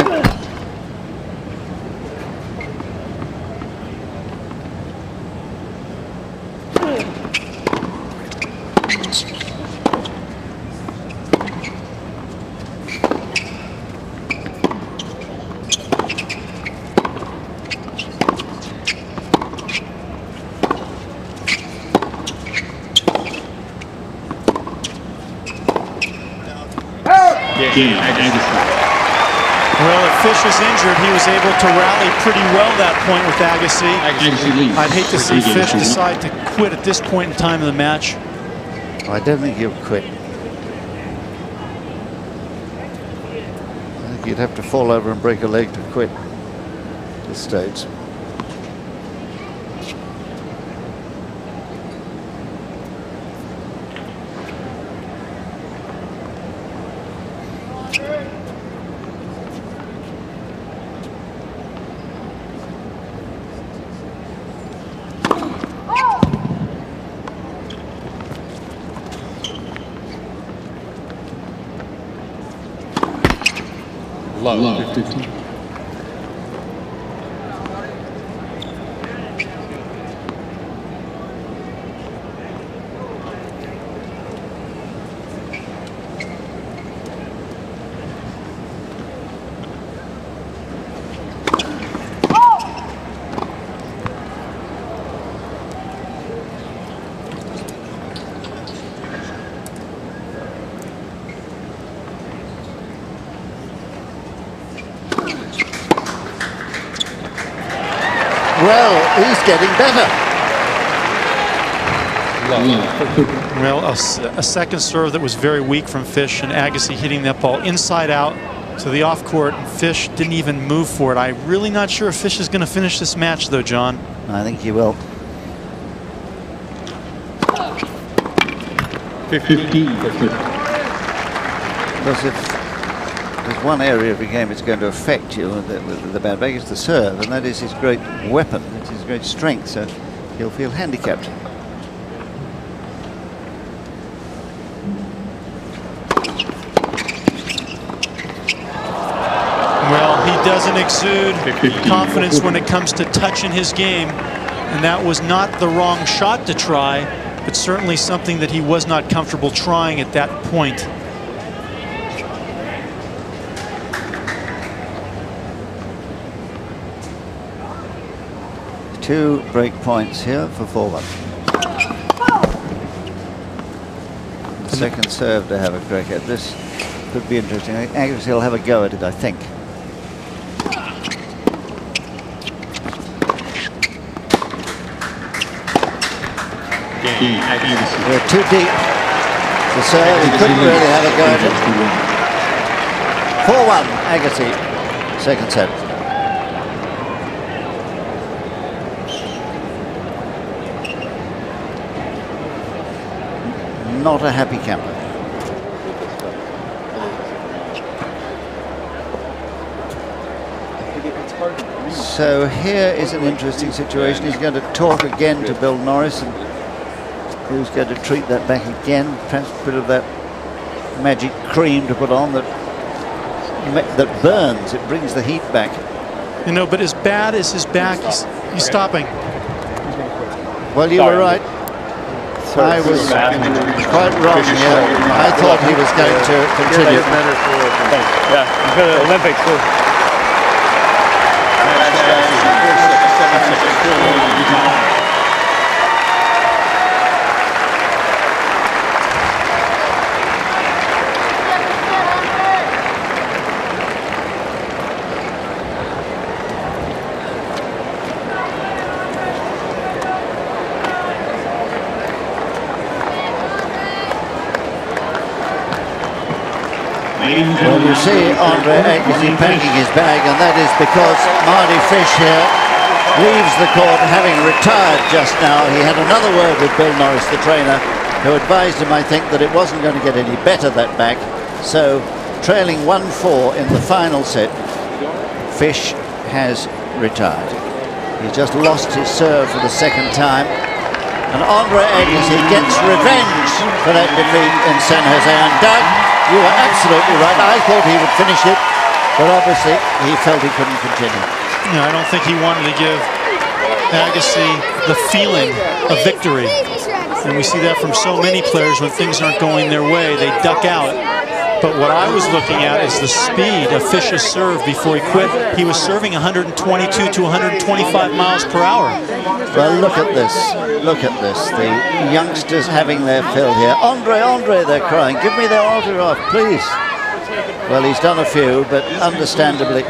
S3: Well, if Fish is injured, he was able to rally pretty well that point with Agassi. I'd hate to see Fish decide to quit at this point in time of the match.
S1: I don't think he'll quit. I think he'd have to fall over and break a leg to quit at this stage.
S5: Low. 15.
S1: Well, he's getting better.
S3: Well, a second serve that was very weak from Fish, and Agassi hitting that ball inside out to the off court, and Fish didn't even move for it. I'm really not sure if Fish is going to finish this match, though, John.
S1: I think he will.
S5: 15 for 30.
S1: Because if there's one area of the game it's going to affect you, the bad break is the serve, and that is his great weapon, it's his great strength, so he'll feel handicapped.
S3: Well, he doesn't exude confidence when it comes to touching his game, and that was not the wrong shot to try, but certainly something that he was not comfortable trying at that point.
S1: Two break points here for 4-1. The second serve to have a crack at this could be interesting. Agassi will have a go at it, I think. We're too deep to serve. He couldn't really have a go at it. 4-1, Agassi, second set. Not a happy camper. So here is an interesting situation. He's going to talk again to Bill Norris, and who's going to treat that back again. Perhaps a bit of that magic cream to put on that burns. It brings the heat back.
S3: You know, but as bad as his back, he's stopping.
S1: Well, you were right. I was quite wrong here. I thought he was going to continue.
S2: Yeah, for the Olympics too.
S1: Well, you see Andre Agassi packing his bag, and that is because Mardy Fish here leaves the court having retired just now. He had another word with Bill Norris, the trainer, who advised him, I think, that it wasn't going to get any better, that back. So, trailing 1-4 in the final set, Fish has retired. He just lost his serve for the second time. And Andre Agassi gets revenge for that defeat in San Jose. And Doug, you were absolutely right. I thought he would finish it, but obviously he felt he couldn't continue.
S3: No, I don't think he wanted to give Agassi the feeling of victory. And we see that from so many players when things aren't going their way, they duck out. But what I was looking at is the speed of Fish's serve before he quit. He was serving 122 to 125 miles per hour.
S1: Well, look at this. Look at this. The youngsters having their fill here. Andre, Andre, they're crying. Give me their autograph, please. Well, he's done a few, but understandably,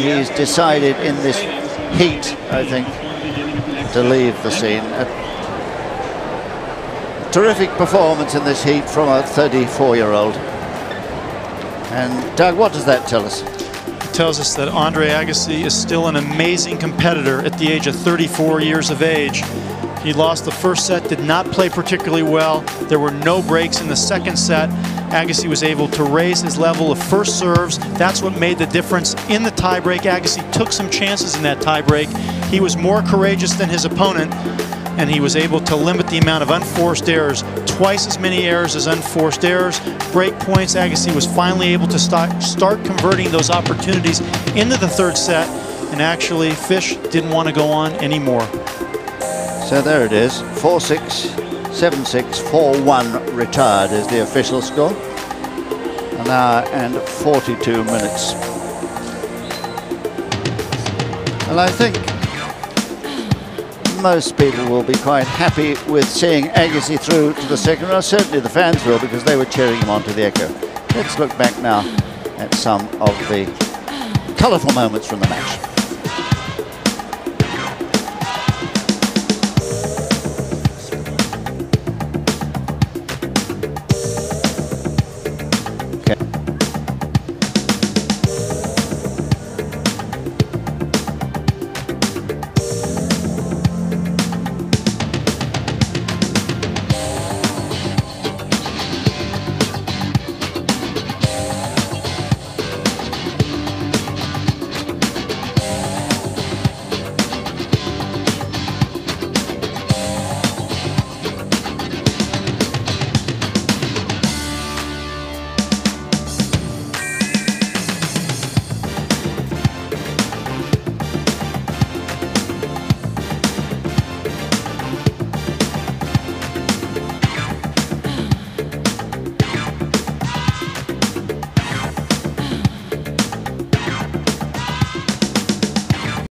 S1: he's decided in this heat, I think, to leave the scene. A terrific performance in this heat from a 34-year-old. And Doug, what does that tell us?
S3: It tells us that Andre Agassi is still an amazing competitor at the age of 34 years of age. He lost the first set, did not play particularly well. There were no breaks in the second set. Agassi was able to raise his level of first serves. That's what made the difference in the tiebreak. Agassi took some chances in that tiebreak. He was more courageous than his opponent, and he was able to limit the amount of unforced errors. Twice as many errors as unforced errors. Break points, Agassi was finally able to start converting those opportunities into the third set, and actually Fish didn't want to go on anymore.
S1: So there it is, 4-6, 7-6, 4-1 retired is the official score. An hour and 42 minutes. And I think most people will be quite happy with seeing Agassi through to the second round. Certainly the fans will, because they were cheering him on to the echo. Let's look back now at some of the colourful moments from the match.